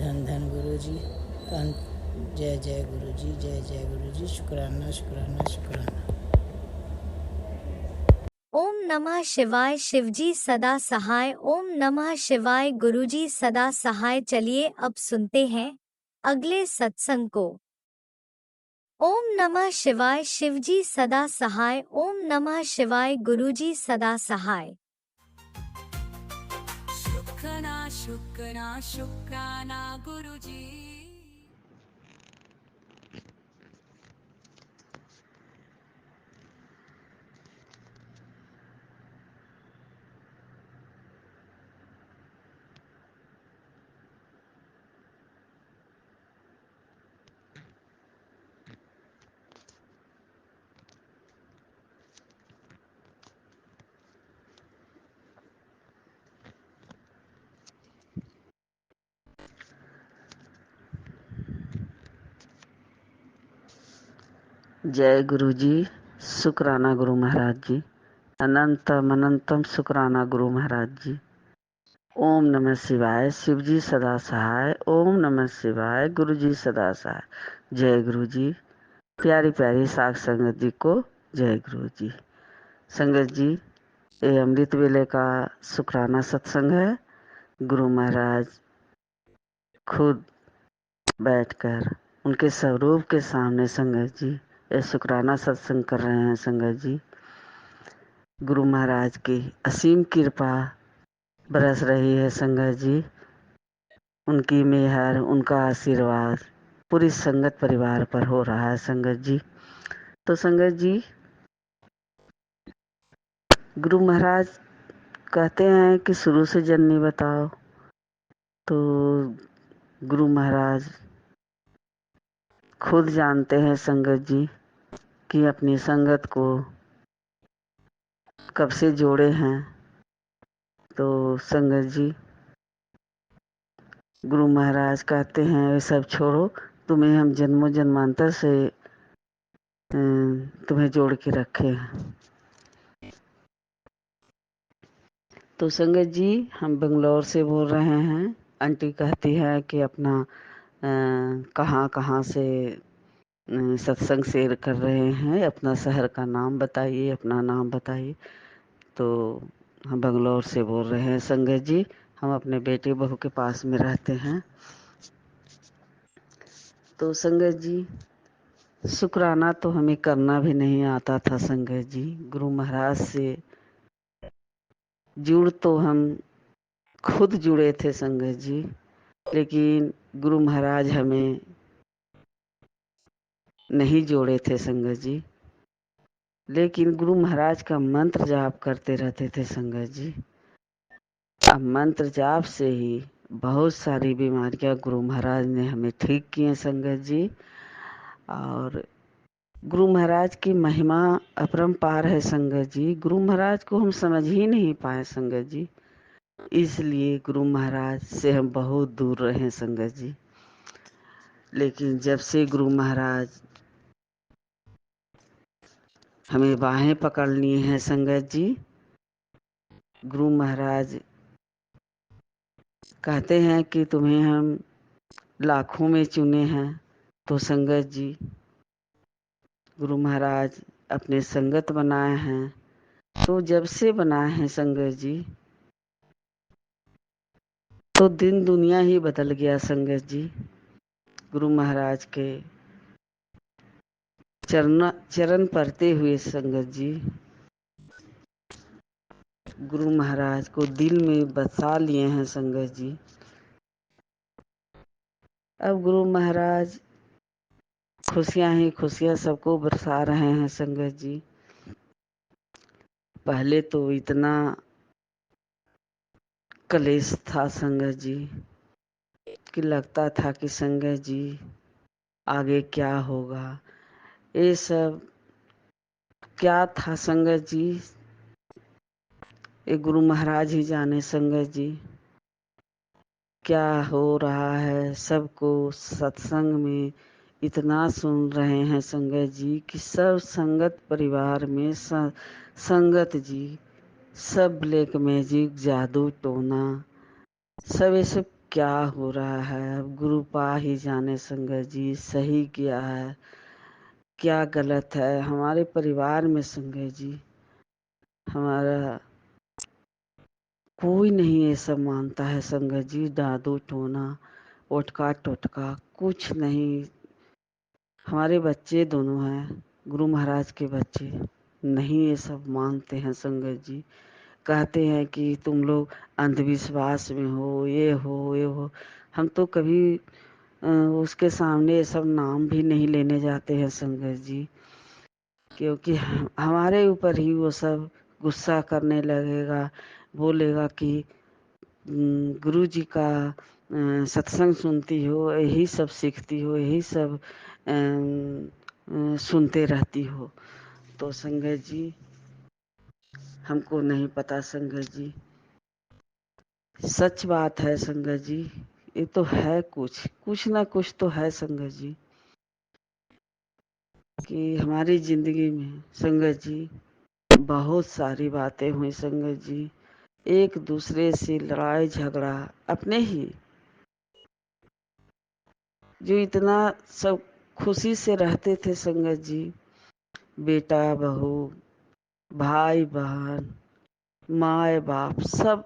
धन धन गुरु जी, धन। जय जय गुरु जी, जय जय गुरु जी। शुक्राना शुक्राना शुक्राना। ओम नमः शिवाय, शिवजी सदा सहाय। ओम नमः शिवाय, गुरुजी सदा सहाय। चलिए अब सुनते हैं अगले सत्संग को। ओम नमः शिवाय, शिवजी सदा सहाय। ओम नमः शिवाय, गुरुजी सदा सहाय। शुक्राना शुक्राना शुक्राना गुरुजी। जय गुरु जी, शुक्राना गुरु महाराज जी, अनंतम अनंतम शुक्राना गुरु महाराज जी। ओम नमः शिवाय, शिव जी सदा सहाय। ओम नमः शिवाय, गुरु जी सदा सहाय। जय गुरु जी। प्यारी प्यारी साख संगत जी को जय गुरु जी। संगत जी, ये अमृत वेले का शुक्राना सत्संग है। गुरु महाराज खुद बैठकर उनके स्वरूप के सामने संगत जी ये शुक्राना सत्संग कर रहे हैं। संगत जी, गुरु महाराज की असीम कृपा बरस रही है। संगत जी, उनकी मेहर, उनका आशीर्वाद पूरी संगत परिवार पर हो रहा है। संगत जी, तो संगत जी, गुरु महाराज कहते हैं कि शुरू से जननी बताओ, तो गुरु महाराज खुद जानते हैं संगत जी कि अपनी संगत को कब से जोड़े हैं। तो संगत जी, गुरु महाराज कहते हैं वे सब छोड़ो, तुम्हें हम जन्मों जन्मांतर से तुम्हें जोड़ के रखे हैं। तो संगत जी, हम बेंगलोर से बोल रहे हैं। आंटी कहती है कि अपना कहाँ कहाँ से सत्संग शेयर कर रहे हैं, अपना शहर का नाम बताइए, अपना नाम बताइए। तो हम बेंगलोर से बोल रहे हैं संगत जी। हम अपने बेटे बहू के पास में रहते हैं। तो संगत जी, शुक्राना तो हमें करना भी नहीं आता था संगत जी। गुरु महाराज से जुड़ तो हम खुद जुड़े थे संगत जी, लेकिन गुरु महाराज हमें नहीं जोड़े थे संगत जी। लेकिन गुरु महाराज का मंत्र जाप करते रहते थे संगत जी। अब मंत्र जाप से ही बहुत सारी बीमारियां गुरु महाराज ने हमें ठीक किए संगत जी। और गुरु महाराज की महिमा अपरंपार है संगत जी। गुरु महाराज को हम समझ ही नहीं पाए संगत जी, इसलिए गुरु महाराज से हम बहुत दूर रहे संगत जी। लेकिन जब से गुरु महाराज हमें बाहें पकड़ लिए हैं संगत जी, गुरु महाराज कहते हैं कि तुम्हें हम लाखों में चुने हैं। तो संगत जी, गुरु महाराज अपने संगत बनाए हैं। तो जब से बनाए हैं संगत जी, तो दिन दुनिया ही बदल गया संगत जी। गुरु महाराज के चरण पड़ते हुए संगत जी, गुरु महाराज को दिल में बसा लिए हैं संगत जी। अब गुरु महाराज खुशियां ही खुशियां सबको बरसा रहे हैं संगत जी। पहले तो इतना कलेश था संगत जी कि लगता था कि संगत जी आगे क्या होगा। ये सब क्या था संगत जी, ये गुरु महाराज ही जाने संगत जी। क्या हो रहा है, सबको सत्संग में इतना सुन रहे हैं संगत जी कि सब संगत परिवार में संगत जी सब ब्लैक मैजिक, जादू टोना, सब ये सब क्या हो रहा है। अब गुरु पा ही जाने संगत जी सही क्या है क्या गलत है। हमारे परिवार में संगत जी हमारा कोई नहीं ये सब मानता है संगत जी। जादू टोना, ओटका टोटका कुछ नहीं। हमारे बच्चे दोनों हैं, गुरु महाराज के बच्चे, नहीं ये सब मानते हैं संगत जी। कहते हैं कि तुम लोग अंधविश्वास में हो, ये हो ये हो। हम तो कभी उसके सामने ये सब नाम भी नहीं लेने जाते हैं संगत जी, क्योंकि हमारे ऊपर ही वो सब गुस्सा करने लगेगा, बोलेगा कि गुरु जी का सत्संग सुनती हो, यही सब सीखती हो, यही सब सुनते रहती हो। तो संगत जी हमको नहीं पता संगत जी, सच बात है संगत जी। ये तो है कुछ ना कुछ तो है संगत जी, कि हमारी जिंदगी में संगत जी बहुत सारी बातें हुई संगत जी। एक दूसरे से लड़ाई झगड़ा, अपने ही जो इतना सब खुशी से रहते थे संगत जी, बेटा बहू, भाई बहन, माँ बाप सब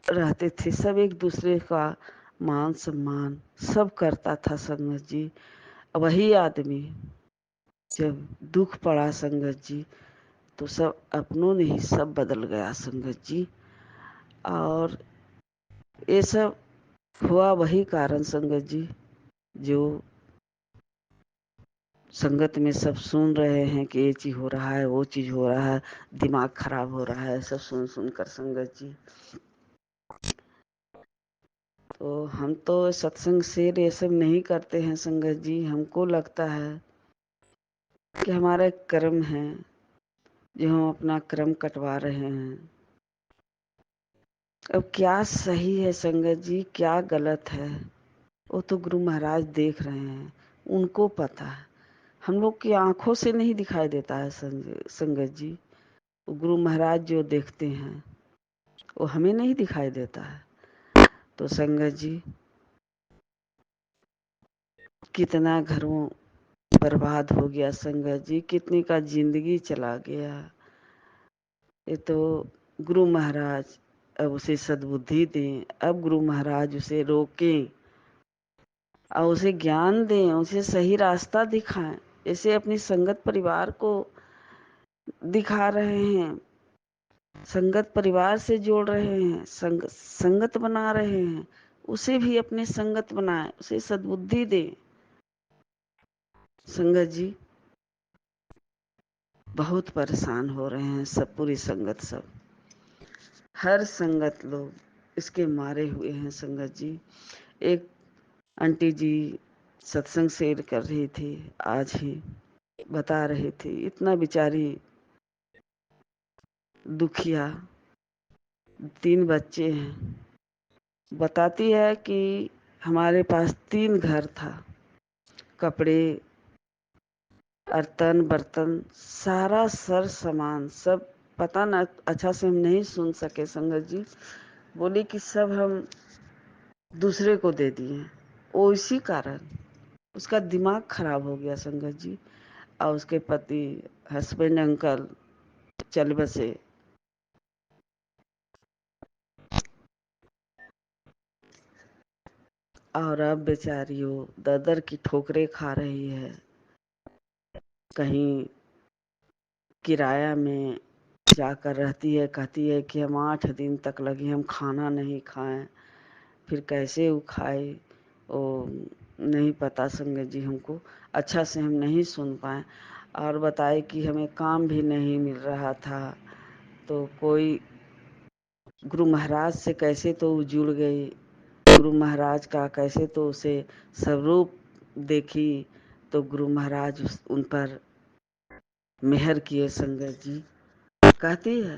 रहते थे, सब एक दूसरे का मान सम्मान सब करता था संगत जी। वही आदमी जब दुख पड़ा संगत जी, तो सब अपनों ने ही सब बदल गया संगत जी। और ये सब हुआ वही कारण संगत जी, जो संगत में सब सुन रहे हैं कि ये चीज हो रहा है, वो चीज हो रहा है, दिमाग खराब हो रहा है, सब सुन सुन कर संगत जी। तो हम तो सत्संग से ये सब नहीं करते हैं संगत जी। हमको लगता है कि हमारा कर्म है, जो हम अपना कर्म कटवा रहे हैं। अब क्या सही है संगत जी, क्या गलत है, वो तो गुरु महाराज देख रहे हैं। उनको पता है। हम लोग की आंखों से नहीं दिखाई देता है संगत जी। वो गुरु महाराज जो देखते हैं वो हमें नहीं दिखाई देता है। तो संगत जी, कितना घरों बर्बाद हो गया संगत जी, कितनी का जिंदगी चला गया। ये तो गुरु महाराज अब उसे सद्बुद्धि दें, अब गुरु महाराज उसे रोकें और उसे ज्ञान दें, उसे सही रास्ता दिखाएं। ऐसे अपनी संगत परिवार को दिखा रहे हैं, संगत परिवार से जोड़ रहे हैं, संगत बना रहे हैं, उसे भी अपने संगत बनाएं, उसे सद्बुद्धि दें। संगत जी, बहुत परेशान हो रहे हैं सब, पूरी संगत, सब हर संगत लोग इसके मारे हुए हैं संगत जी। एक आंटी जी सत्संग शेयर कर रही थी, आज ही बता रही थी, इतना बेचारी दुखिया, 3 बच्चे हैं। बताती है कि हमारे पास 3 घर था, कपड़े, बर्तन बर्तन, सारा सर सामान सब, पता ना अच्छा से हम नहीं सुन सके संगत जी। बोली कि सब हम दूसरे को दे दिए। वो इसी कारण उसका दिमाग खराब हो गया संगत जी। और उसके पति, हस्बैंड, अंकल चल बसे। और अब बेचारी वो दर की ठोकरें खा रही है। कहीं किराया में जाकर रहती है, कहती है कि हम 8 दिन तक लगे, हम खाना नहीं खाएं। फिर कैसे वो खाए वो नहीं पता संगत जी, हमको अच्छा से हम नहीं सुन पाए। और बताए कि हमें काम भी नहीं मिल रहा था, तो कोई गुरु महाराज से कैसे तो वो जुड़ गई, गुरु महाराज का कैसे तो उसे स्वरूप देखी, तो गुरु महाराज उन पर मेहर किए संगत जी। कहती है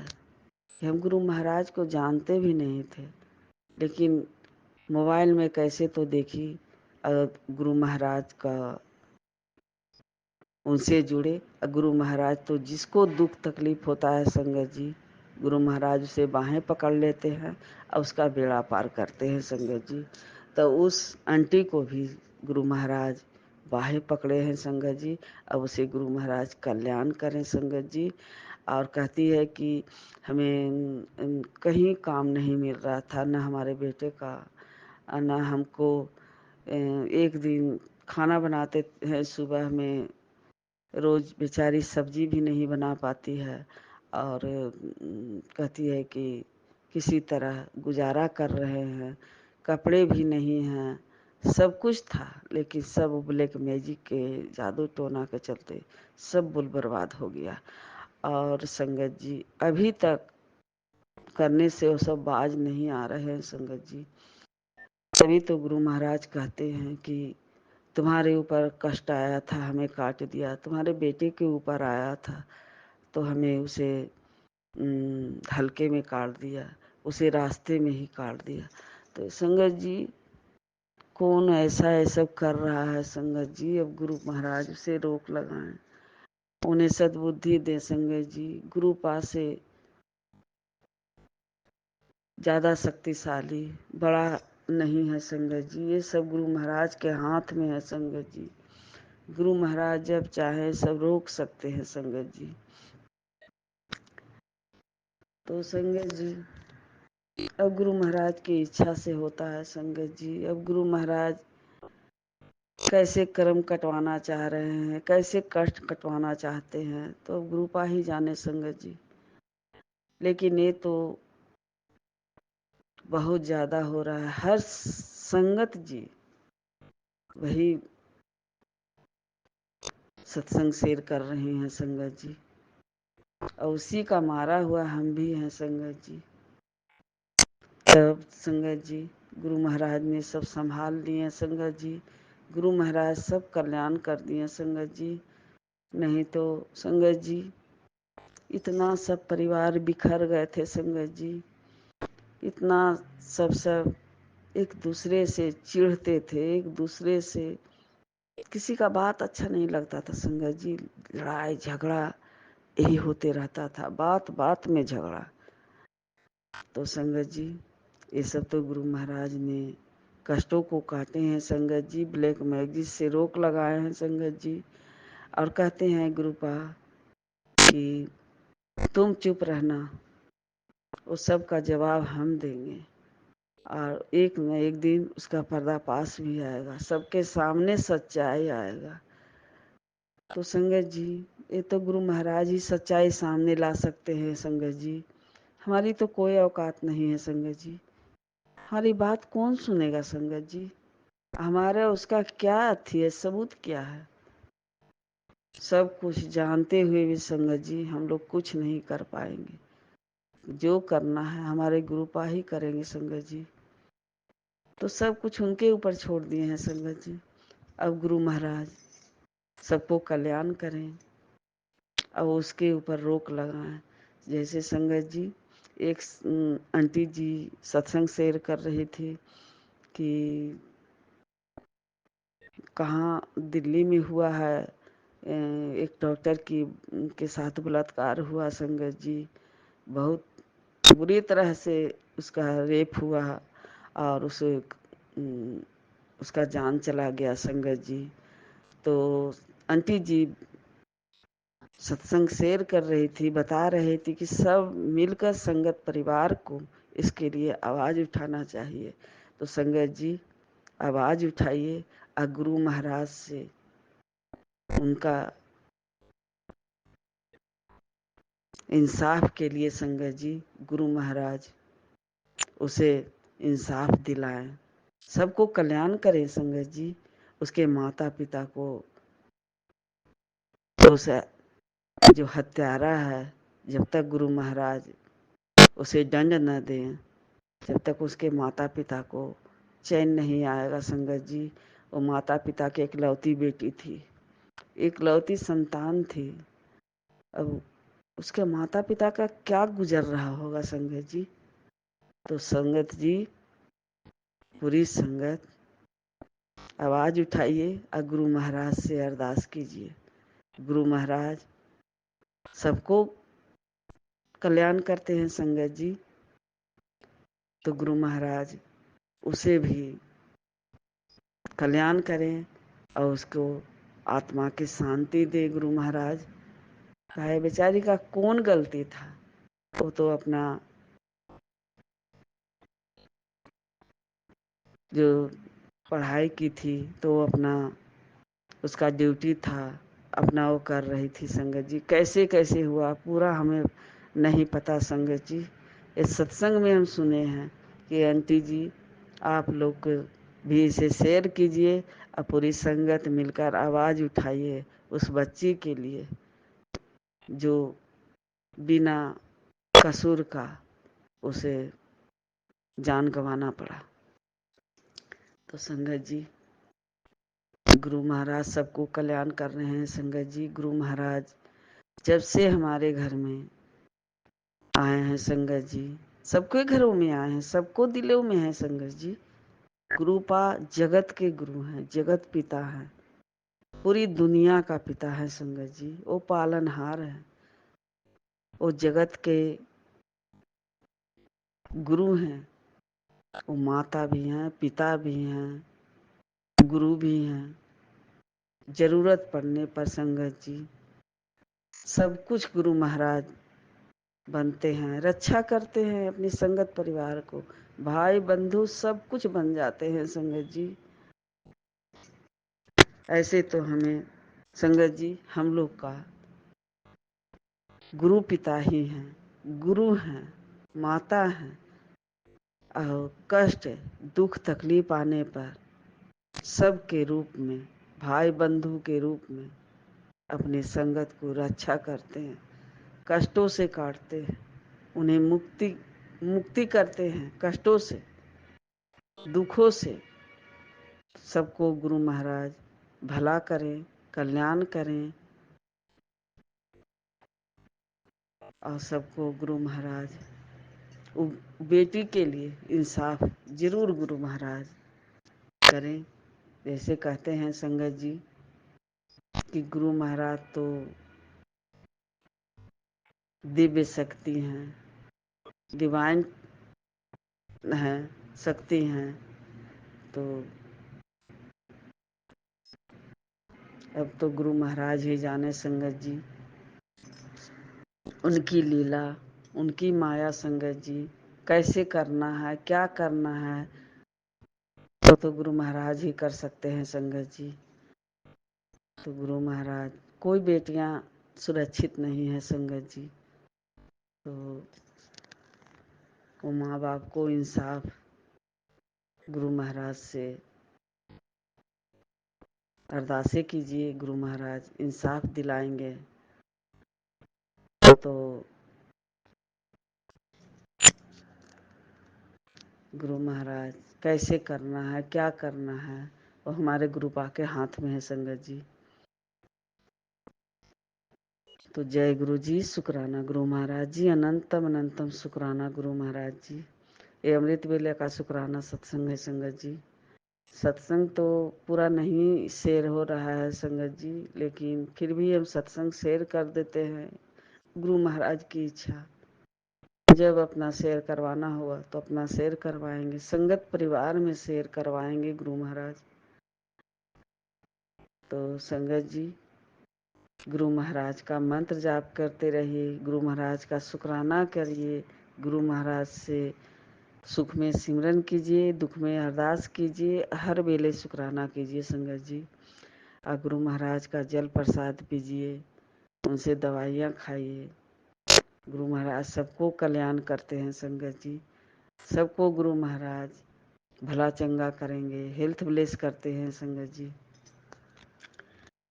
कि हम गुरु महाराज को जानते भी नहीं थे, लेकिन मोबाइल में कैसे तो देखी और गुरु महाराज का उनसे जुड़े। गुरु महाराज तो जिसको दुख तकलीफ होता है संगत जी, गुरु महाराज उसे बाहें पकड़ लेते हैं और उसका बेड़ा पार करते हैं संगत जी। तो उस आंटी को भी गुरु महाराज बाहें पकड़े हैं संगत जी। अब उसे गुरु महाराज कल्याण करें संगत जी। और कहती है कि हमें कहीं काम नहीं मिल रहा था, न हमारे बेटे का, न हमको। एक दिन खाना बनाते हैं सुबह में, रोज बेचारी सब्जी भी नहीं बना पाती है। और कहती है कि किसी तरह गुजारा कर रहे हैं, कपड़े भी नहीं हैं, सब कुछ था, लेकिन सब ब्लैक मैजिक के जादू टोना के चलते सब बुल बर्बाद हो गया। और संगत जी, अभी तक करने से वो सब बाज नहीं आ रहे हैं संगत जी। तभी तो गुरु महाराज कहते हैं कि तुम्हारे ऊपर कष्ट आया था, हमें काट दिया, तुम्हारे बेटे के ऊपर आया था तो हमें उसे हल्के में काट दिया, उसे रास्ते में ही काट दिया। तो संगत जी, कौन ऐसा ऐसा कर रहा है संगत जी। अब गुरु महाराज उसे रोक लगाएं, उन्हें सद्बुद्धि दे संगत जी। गुरु पास से ज्यादा शक्तिशाली बड़ा नहीं है संगत जी, ये सब गुरु महाराज के हाथ में है संगत जी। गुरु महाराज जब चाहे सब रोक सकते हैं संगत जी। तो संगत जी, अब गुरु महाराज की इच्छा से होता है संगत जी। अब गुरु महाराज कैसे कर्म कटवाना चाह रहे हैं, कैसे कष्ट कटवाना चाहते हैं, तो अब गुरु पा ही जाने संगत जी। लेकिन ये तो बहुत ज्यादा हो रहा है। हर संगत जी वही सत्संग शेयर कर रहे हैं संगत जी, और उसी का मारा हुआ हम भी हैं संगत जी। तब संगत जी, गुरु महाराज ने सब संभाल लिए संगत जी। गुरु महाराज सब कल्याण कर दिए संगत जी। नहीं तो संगत जी, इतना सब परिवार बिखर गए थे संगत जी, इतना सब एक दूसरे से चिढ़ते थे, एक दूसरे से किसी का बात अच्छा नहीं लगता था संगत जी। लड़ाई झगड़ा यही होते रहता था, बात बात में झगड़ा। तो संगत जी ये सब तो गुरु महाराज ने कष्टों को काटे हैं संगत जी, ब्लैक मैजिक से रोक लगाए हैं संगत जी। और कहते हैं गुरुपा कि तुम चुप रहना, उस सब का जवाब हम देंगे और एक न एक दिन उसका पर्दाफाश भी आएगा, सबके सामने सच्चाई आएगा। तो संगत जी ये तो गुरु महाराज ही सच्चाई सामने ला सकते हैं संगत जी। हमारी तो कोई औकात नहीं है संगत जी। हमारी बात कौन सुनेगा संगत जी? हमारा उसका क्या अथी है, सबूत क्या है? सब कुछ जानते हुए भी संगत जी हम लोग कुछ नहीं कर पाएंगे। जो करना है हमारे गुरुपा ही करेंगे संगत जी। तो सब कुछ उनके ऊपर छोड़ दिए हैं संगत जी। अब गुरु महाराज सबको कल्याण करें, अब उसके ऊपर रोक लगाएं। जैसे संगत जी एक आंटी जी सत्संग शेयर कर रही थी कि कहाँ दिल्ली में हुआ है, एक डॉक्टर की के साथ बलात्कार हुआ संगत जी। बहुत बुरी तरह से उसका रेप हुआ और उसका जान चला गया संगत जी। तो आंटी जी सत्संग शेयर कर रही थी, बता रही थी कि सब मिलकर संगत परिवार को इसके लिए आवाज उठाना चाहिए। तो संगत जी आवाज उठाइए और गुरु महाराज से उनका इंसाफ के लिए संगत जी गुरु महाराज उसे इंसाफ दिलाएं, सबको कल्याण करें संगत जी। उसके माता पिता को, उसे जो हत्यारा है, जब तक गुरु महाराज उसे दंड न दें जब तक उसके माता पिता को चैन नहीं आएगा संगत जी। वो माता पिता की इकलौती बेटी थी, इकलौती संतान थी। अब उसके माता पिता का क्या गुजर रहा होगा संगत जी। तो संगत जी पूरी संगत आवाज उठाइए और गुरु महाराज से अरदास कीजिए। गुरु महाराज सबको कल्याण करते हैं संगत जी। तो गुरु महाराज उसे भी कल्याण करें और उसको आत्मा की शांति दे गुरु महाराज। कहे बेचारी का कौन गलती था, वो तो अपना जो पढ़ाई की थी तो अपना उसका ड्यूटी था, अपना वो कर रही थी संगत जी। कैसे कैसे हुआ पूरा हमें नहीं पता संगत जी। इस सत्संग में हम सुने हैं कि आंटी जी आप लोग भी इसे शेयर कीजिए और पूरी संगत मिलकर आवाज उठाइए उस बच्ची के लिए जो बिना कसूर का उसे जान गंवाना पड़ा। तो संगत जी गुरु महाराज सबको कल्याण कर रहे हैं संगत जी। गुरु महाराज जब से हमारे घर में आए हैं संगत जी, सबके घरों में आए हैं, सबको दिलों में है संगत जी। गुरुपा जगत के गुरु हैं, जगत पिता हैं, पूरी दुनिया का पिता है संगत जी। वो पालनहार है, वो जगत के गुरु हैं। वो माता भी हैं, पिता भी हैं, गुरु भी हैं। जरूरत पड़ने पर संगत जी सब कुछ गुरु महाराज बनते हैं, रक्षा करते हैं अपनी संगत परिवार को, भाई बंधु सब कुछ बन जाते हैं संगत जी। ऐसे तो हमें संगत जी हम लोग का गुरु पिता ही हैं, गुरु हैं, माता हैं। और कष्ट दुख तकलीफ आने पर सब के रूप में, भाई बंधु के रूप में अपनी संगत को रक्षा करते हैं, कष्टों से काटते हैं, उन्हें मुक्ति करते हैं कष्टों से, दुखों से। सबको गुरु महाराज भला करें, कल्याण करें और सबको गुरु महाराज बेटी के लिए इंसाफ जरूर गुरु महाराज करें। जैसे कहते हैं संगत जी कि गुरु महाराज तो दिव्य शक्ति हैं, डिवाइन हैं, शक्ति हैं। तो अब तो गुरु महाराज ही जाने संगत जी, उनकी लीला, उनकी माया संगत जी, कैसे करना है, क्या करना है, तो गुरु महाराज ही कर सकते हैं संगत जी। तो गुरु महाराज, कोई बेटियां सुरक्षित नहीं है संगत जी। तो वो माँ बाप को इंसाफ गुरु महाराज से अरदासें कीजिए, गुरु महाराज इंसाफ दिलाएंगे। तो गुरु महाराज कैसे करना है, क्या करना है, वो हमारे गुरु पा के हाथ में है संगत जी। तो जय गुरु जी, शुक्राना गुरु महाराज जी, अनंतम अनंतम शुक्राना गुरु महाराज जी। ये अमृत वेले का शुक्राना सत्संग है संगत जी। सत्संग तो पूरा नहीं शेयर हो रहा है संगत जी, लेकिन फिर भी हम सत्संग शेयर कर देते हैं। गुरु महाराज की इच्छा, जब अपना शेयर करवाना हुआ तो अपना शेयर करवाएंगे, संगत परिवार में शेयर करवाएंगे गुरु महाराज। तो संगत जी, गुरु महाराज का मंत्र जाप करते रहिए, गुरु महाराज का शुक्राना करिए, गुरु महाराज से सुख में सिमरन कीजिए, दुख में अरदास कीजिए, हर वेले शुक्राना कीजिए संगत जी। और गुरु महाराज का जल प्रसाद पीजिए, उनसे दवाइयाँ खाइए। गुरु महाराज सबको कल्याण करते हैं संगत जी, सबको गुरु महाराज भला चंगा करेंगे, हेल्थ ब्लेस करते हैं संगत जी।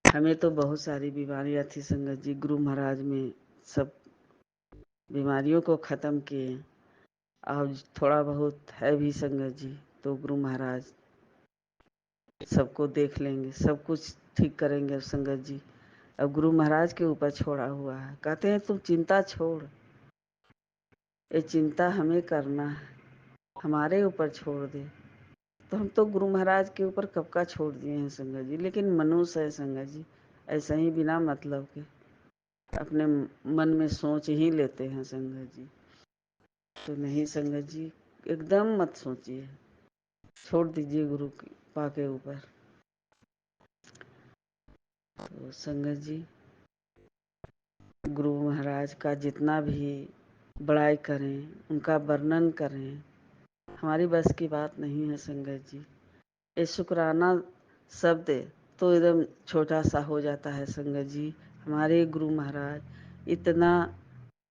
हमें तो बहुत सारी बीमारियां थी संगत जी, गुरु महाराज में सब बीमारियों को ख़त्म किए। और थोड़ा बहुत है भी संगत जी, तो गुरु महाराज सबको देख लेंगे, सब कुछ ठीक करेंगे संगत जी। अब गुरु महाराज के ऊपर छोड़ा हुआ है, कहते हैं तुम चिंता छोड़, ये चिंता हमें करना है, हमारे ऊपर छोड़ दे। तो हम तो गुरु महाराज के ऊपर कब का छोड़ दिए हैं संगत जी, लेकिन मनुष्य है संगत जी, ऐसा ही बिना मतलब के अपने मन में सोच ही लेते हैं संगत जी। तो नहीं संगत जी, एकदम मत सोचिए, छोड़ दीजिए गुरु की पा के ऊपर। तो संगत जी, गुरु महाराज का जितना भी बड़ाई करें, उनका वर्णन करें, हमारी बस की बात नहीं है संगत जी। ये शुक्राना शब्द तो एकदम छोटा सा हो जाता है संगत जी। हमारे गुरु महाराज इतना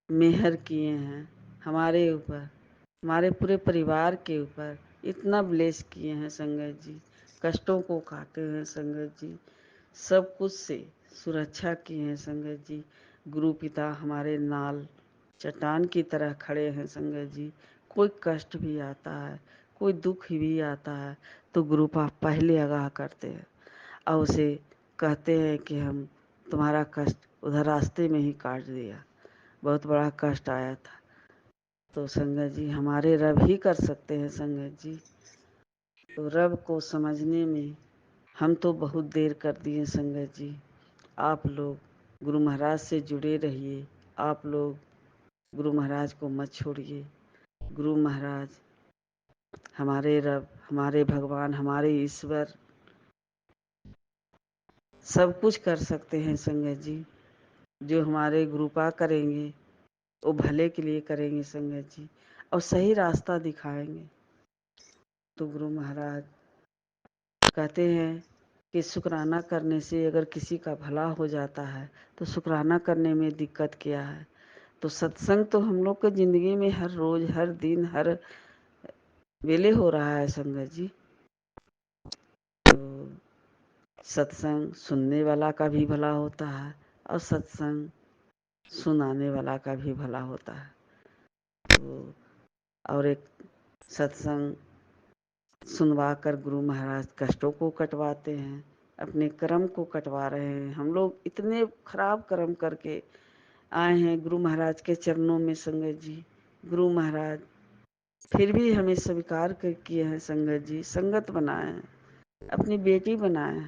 मेहर किए हैं हमारे ऊपर, हमारे पूरे परिवार के ऊपर इतना ब्लेस किए हैं संगत जी, कष्टों को काटे हैं संगत जी, सब कुछ से सुरक्षा किए हैं संगत जी। गुरु पिता हमारे नाल चट्टान की तरह खड़े हैं संगत जी। कोई कष्ट भी आता है, कोई दुख भी आता है, तो गुरु पाप पहले आगाह करते हैं और उसे कहते हैं कि हम तुम्हारा कष्ट उधर रास्ते में ही काट दिया, बहुत बड़ा कष्ट आया था। तो संगत जी, हमारे रब ही कर सकते हैं संगत जी। तो रब को समझने में हम तो बहुत देर कर दिए संगत जी। आप लोग गुरु महाराज से जुड़े रहिए, आप लोग गुरु महाराज को मत छोड़िए। गुरु महाराज हमारे रब, हमारे भगवान, हमारे ईश्वर सब कुछ कर सकते हैं संगत जी। जो हमारे गुरुपा करेंगे वो भले के लिए करेंगे संगत जी, और सही रास्ता दिखाएंगे। तो गुरु महाराज कहते हैं कि शुक्राना करने से अगर किसी का भला हो जाता है तो शुक्राना करने में दिक्कत क्या है। तो सत्संग तो हम लोग के ज़िंदगी में हर रोज़, हर दिन, हर वेले हो रहा है संगत जी। तो सत्संग सुनने वाला का भी भला होता है और सत्संग सुनाने वाला का भी भला होता है। तो और एक सत्संग सुनवा कर गुरु महाराज कष्टों को कटवाते हैं, अपने कर्म को कटवा रहे हैं। हम लोग इतने खराब कर्म करके आए हैं गुरु महाराज के चरणों में संगत जी। गुरु महाराज फिर भी हमें स्वीकार किए हैं संगत जी, संगत बनाए हैं। अपनी बेटी बनाए,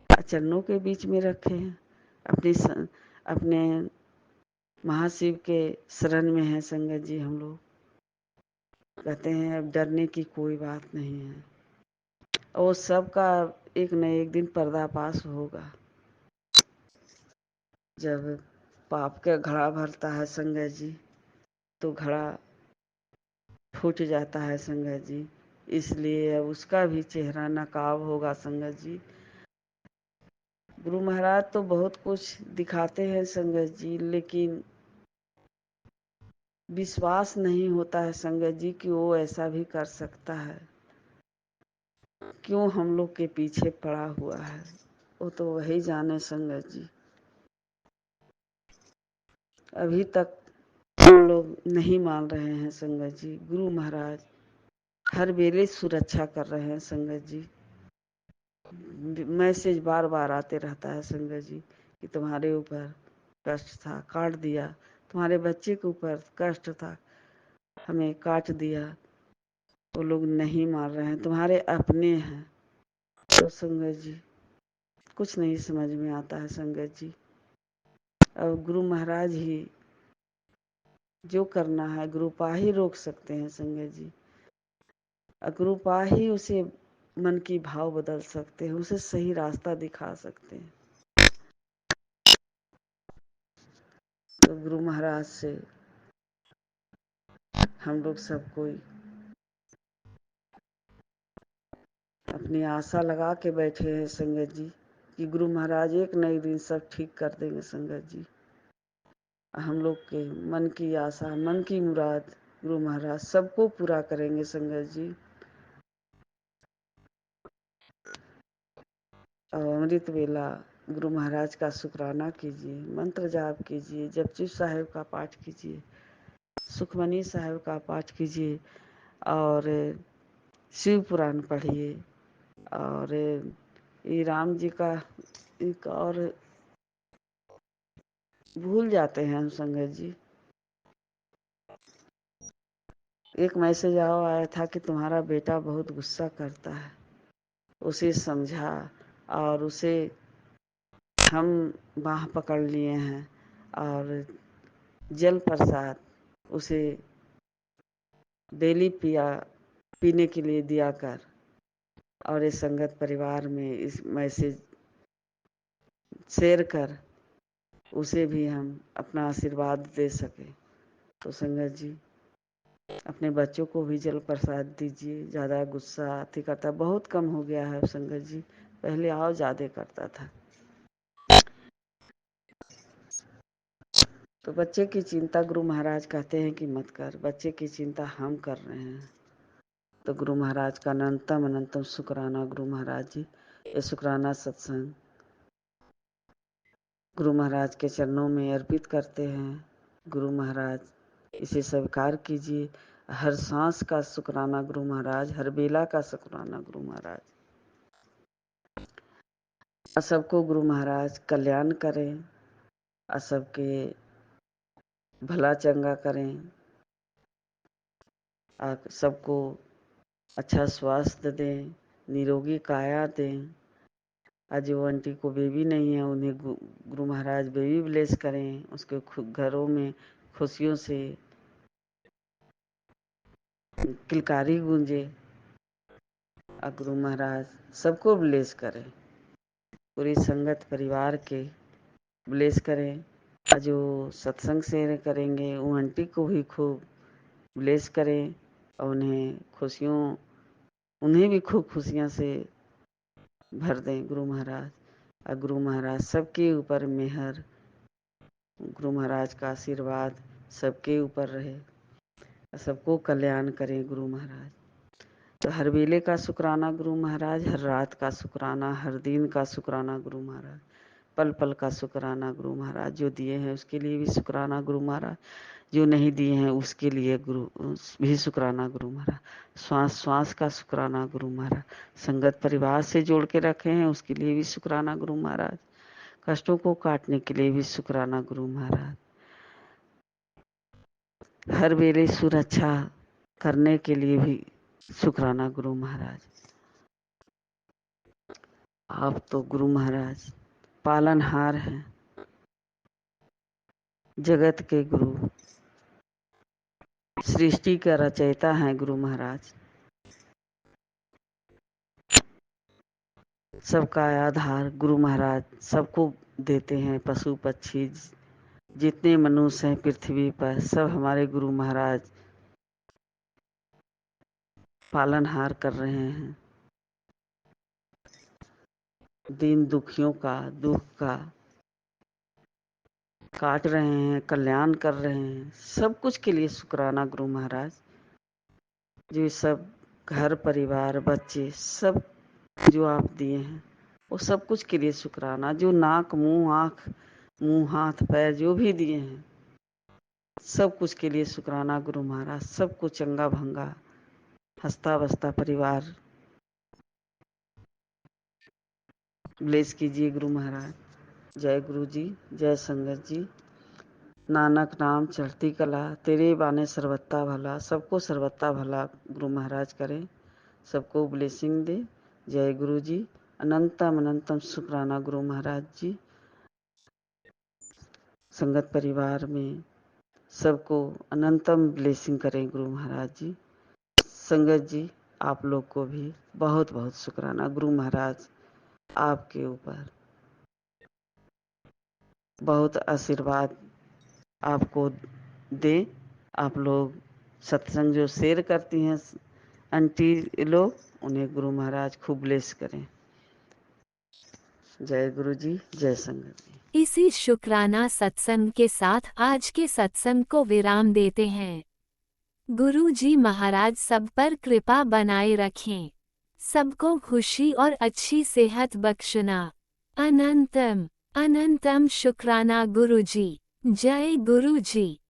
चरणों के बीच में रखे हैं, अपने महाशिव के शरण में है संगत जी। हम लोग कहते हैं अब डरने की कोई बात नहीं है, और सबका एक न एक दिन पर्दाफाश होगा। जब पाप का घड़ा भरता है संगत जी, तो घड़ा फूट जाता है संगत जी। इसलिए अब उसका भी चेहरा नकाब होगा संगत जी। गुरु महाराज तो बहुत कुछ दिखाते हैं संगत जी, लेकिन विश्वास नहीं होता है संगत जी कि वो ऐसा भी कर सकता है। क्यों हम लोग के पीछे पड़ा हुआ है, वो तो वही जाने संगत जी। अभी तक हम लोग नहीं मान रहे हैं संगत जी। गुरु महाराज हर वेले सुरक्षा कर रहे हैं संगत जी। मैसेज बार बार आते रहता है संगत जी कि तुम्हारे ऊपर कष्ट था, काट दिया। तुम्हारे बच्चे के ऊपर कष्ट था, हमें काट दिया। वो लोग नहीं मान रहे हैं, तुम्हारे अपने हैं। तो संगत जी कुछ नहीं समझ में आता है संगत जी। अब गुरु महाराज ही जो करना है, गुरुपा ही रोक सकते हैं संगत जी। गुरुपा ही उसे मन की भाव बदल सकते हैं, उसे सही रास्ता दिखा सकते हैं। तो गुरु महाराज से हम लोग सब कोई अपनी आशा लगा के बैठे हैं संगत जी कि गुरु महाराज एक न एक दिन सब ठीक कर देंगे संगत जी। हम लोग के मन की आशा, मन की मुराद गुरु महाराज सबको पूरा करेंगे संगत जी। और अमृत वेला गुरु महाराज का शुक्राना कीजिए, मंत्र जाप कीजिए, जपजी साहिब का पाठ कीजिए, सुखमनी साहिब का पाठ कीजिए, और शिव पुराण पढ़िए, और ये राम जी का एक और भूल जाते हैं हम संगत जी। एक मैसेज आया था कि तुम्हारा बेटा बहुत गुस्सा करता है, उसे समझा, और उसे हम बाह पकड़ लिए हैं, और जल प्रसाद उसे डेली पीने के लिए दिया कर। और इस संगत परिवार में इस मैसेज शेयर कर, उसे भी हम अपना आशीर्वाद दे सके। तो संगत जी अपने बच्चों को भी जल प्रसाद दीजिए। ज़्यादा गुस्सा अति करता बहुत कम हो गया है संगत जी, पहले और ज़्यादा करता था। तो बच्चे की चिंता गुरु महाराज कहते हैं कि मत कर, बच्चे की चिंता हम कर रहे हैं। तो गुरु महाराज का अनंतम अनंतम शुक्राना गुरु महाराज जी। ये शुक्राना सत्संग गुरु महाराज के चरणों में अर्पित करते हैं। गुरु महाराज इसे स्वीकार कीजिए। हर सांस का शुक्राना गुरु महाराज, हर बेला का शुक्राना गुरु महाराज। और सबको गुरु महाराज कल्याण करें, और सबके भला चंगा करें, और सबको अच्छा स्वास्थ्य दें, निरोगी काया दें। आज जो आंटी को बेबी नहीं है, उन्हें गुरु महाराज बेबी ब्लेस करें, उसके घरों में खुशियों से किलकारी गूंजे। और गुरु महाराज सबको ब्लेस करें, पूरी संगत परिवार के ब्लेस करें। और जो सत्संग से करेंगे वो आंटी को भी खूब ब्लेस करें, और उन्हें भी खूब खुशियाँ से भर दें गुरु महाराज। और गुरु महाराज सबके ऊपर मेहर, गुरु महाराज का आशीर्वाद सबके ऊपर रहे, सबको कल्याण करें गुरु महाराज। तो हर वेले का शुक्राना गुरु महाराज, हर रात का शुक्राना, हर दिन का शुक्राना गुरु महाराज, पल पल का शुक्राना गुरु महाराज। जो दिए हैं उसके लिए भी शुक्राना गुरु महाराज, जो नहीं दिए हैं उसके लिए भी शुक्राना गुरु महाराज। श्वास श्वास का शुक्राना गुरु महाराज। संगत परिवार से जोड़ के रखे हैं उसके लिए भी शुक्राना गुरु महाराज। कष्टों को काटने के लिए भी शुक्राना गुरु महाराज। हर वेले सुरक्षा करने के लिए भी शुक्राना गुरु महाराज। आप तो गुरु महाराज पालनहार हैं, जगत के गुरु, सृष्टि का रचयिता हैं गुरु महाराज। सबका आधार गुरु महाराज सबको देते हैं। पशु पक्षी जितने मनुष्य हैं पृथ्वी पर, सब हमारे गुरु महाराज पालनहार कर रहे हैं। दीन दुखियों का दुख का काट रहे हैं, कल्याण कर रहे हैं। सब कुछ के लिए शुक्राना गुरु महाराज। जो सब घर परिवार बच्चे सब जो आप दिए हैं वो सब कुछ के लिए शुक्राना। जो नाक मुंह आँख मुंह हाथ पैर जो भी दिए हैं सब कुछ के लिए शुक्राना गुरु महाराज। सबको चंगा भंगा हंसता बसता परिवार ब्लेस कीजिए गुरु महाराज। जय गुरु जी, जय संगत जी। नानक नाम चढ़ती कला, तेरे बाने सर्वत्ता भला। सबको सर्वत्ता भला गुरु महाराज करें, सबको ब्लेसिंग दे। जय गुरु जी। अनंतम अनंतम शुक्राना गुरु महाराज जी। संगत परिवार में सबको अनंतम ब्लेसिंग करें गुरु महाराज जी। संगत जी आप लोग को भी बहुत बहुत शुक्राना गुरु महाराज आपके ऊपर बहुत आशीर्वाद आपको दे। आप लोग सत्संग जो शेयर करती हैं आंटी लोग, उन्हें गुरु महाराज खूब ब्लेस करें। जय गुरु जी, जय संगत जी। इसी शुक्राना सत्संग के साथ आज के सत्संग को विराम देते हैं। गुरु जी महाराज सब पर कृपा बनाए रखें, सबको खुशी और अच्छी सेहत बख्शना। अनंतम अनंतम शुक्राना गुरु जी। जय गुरु जी।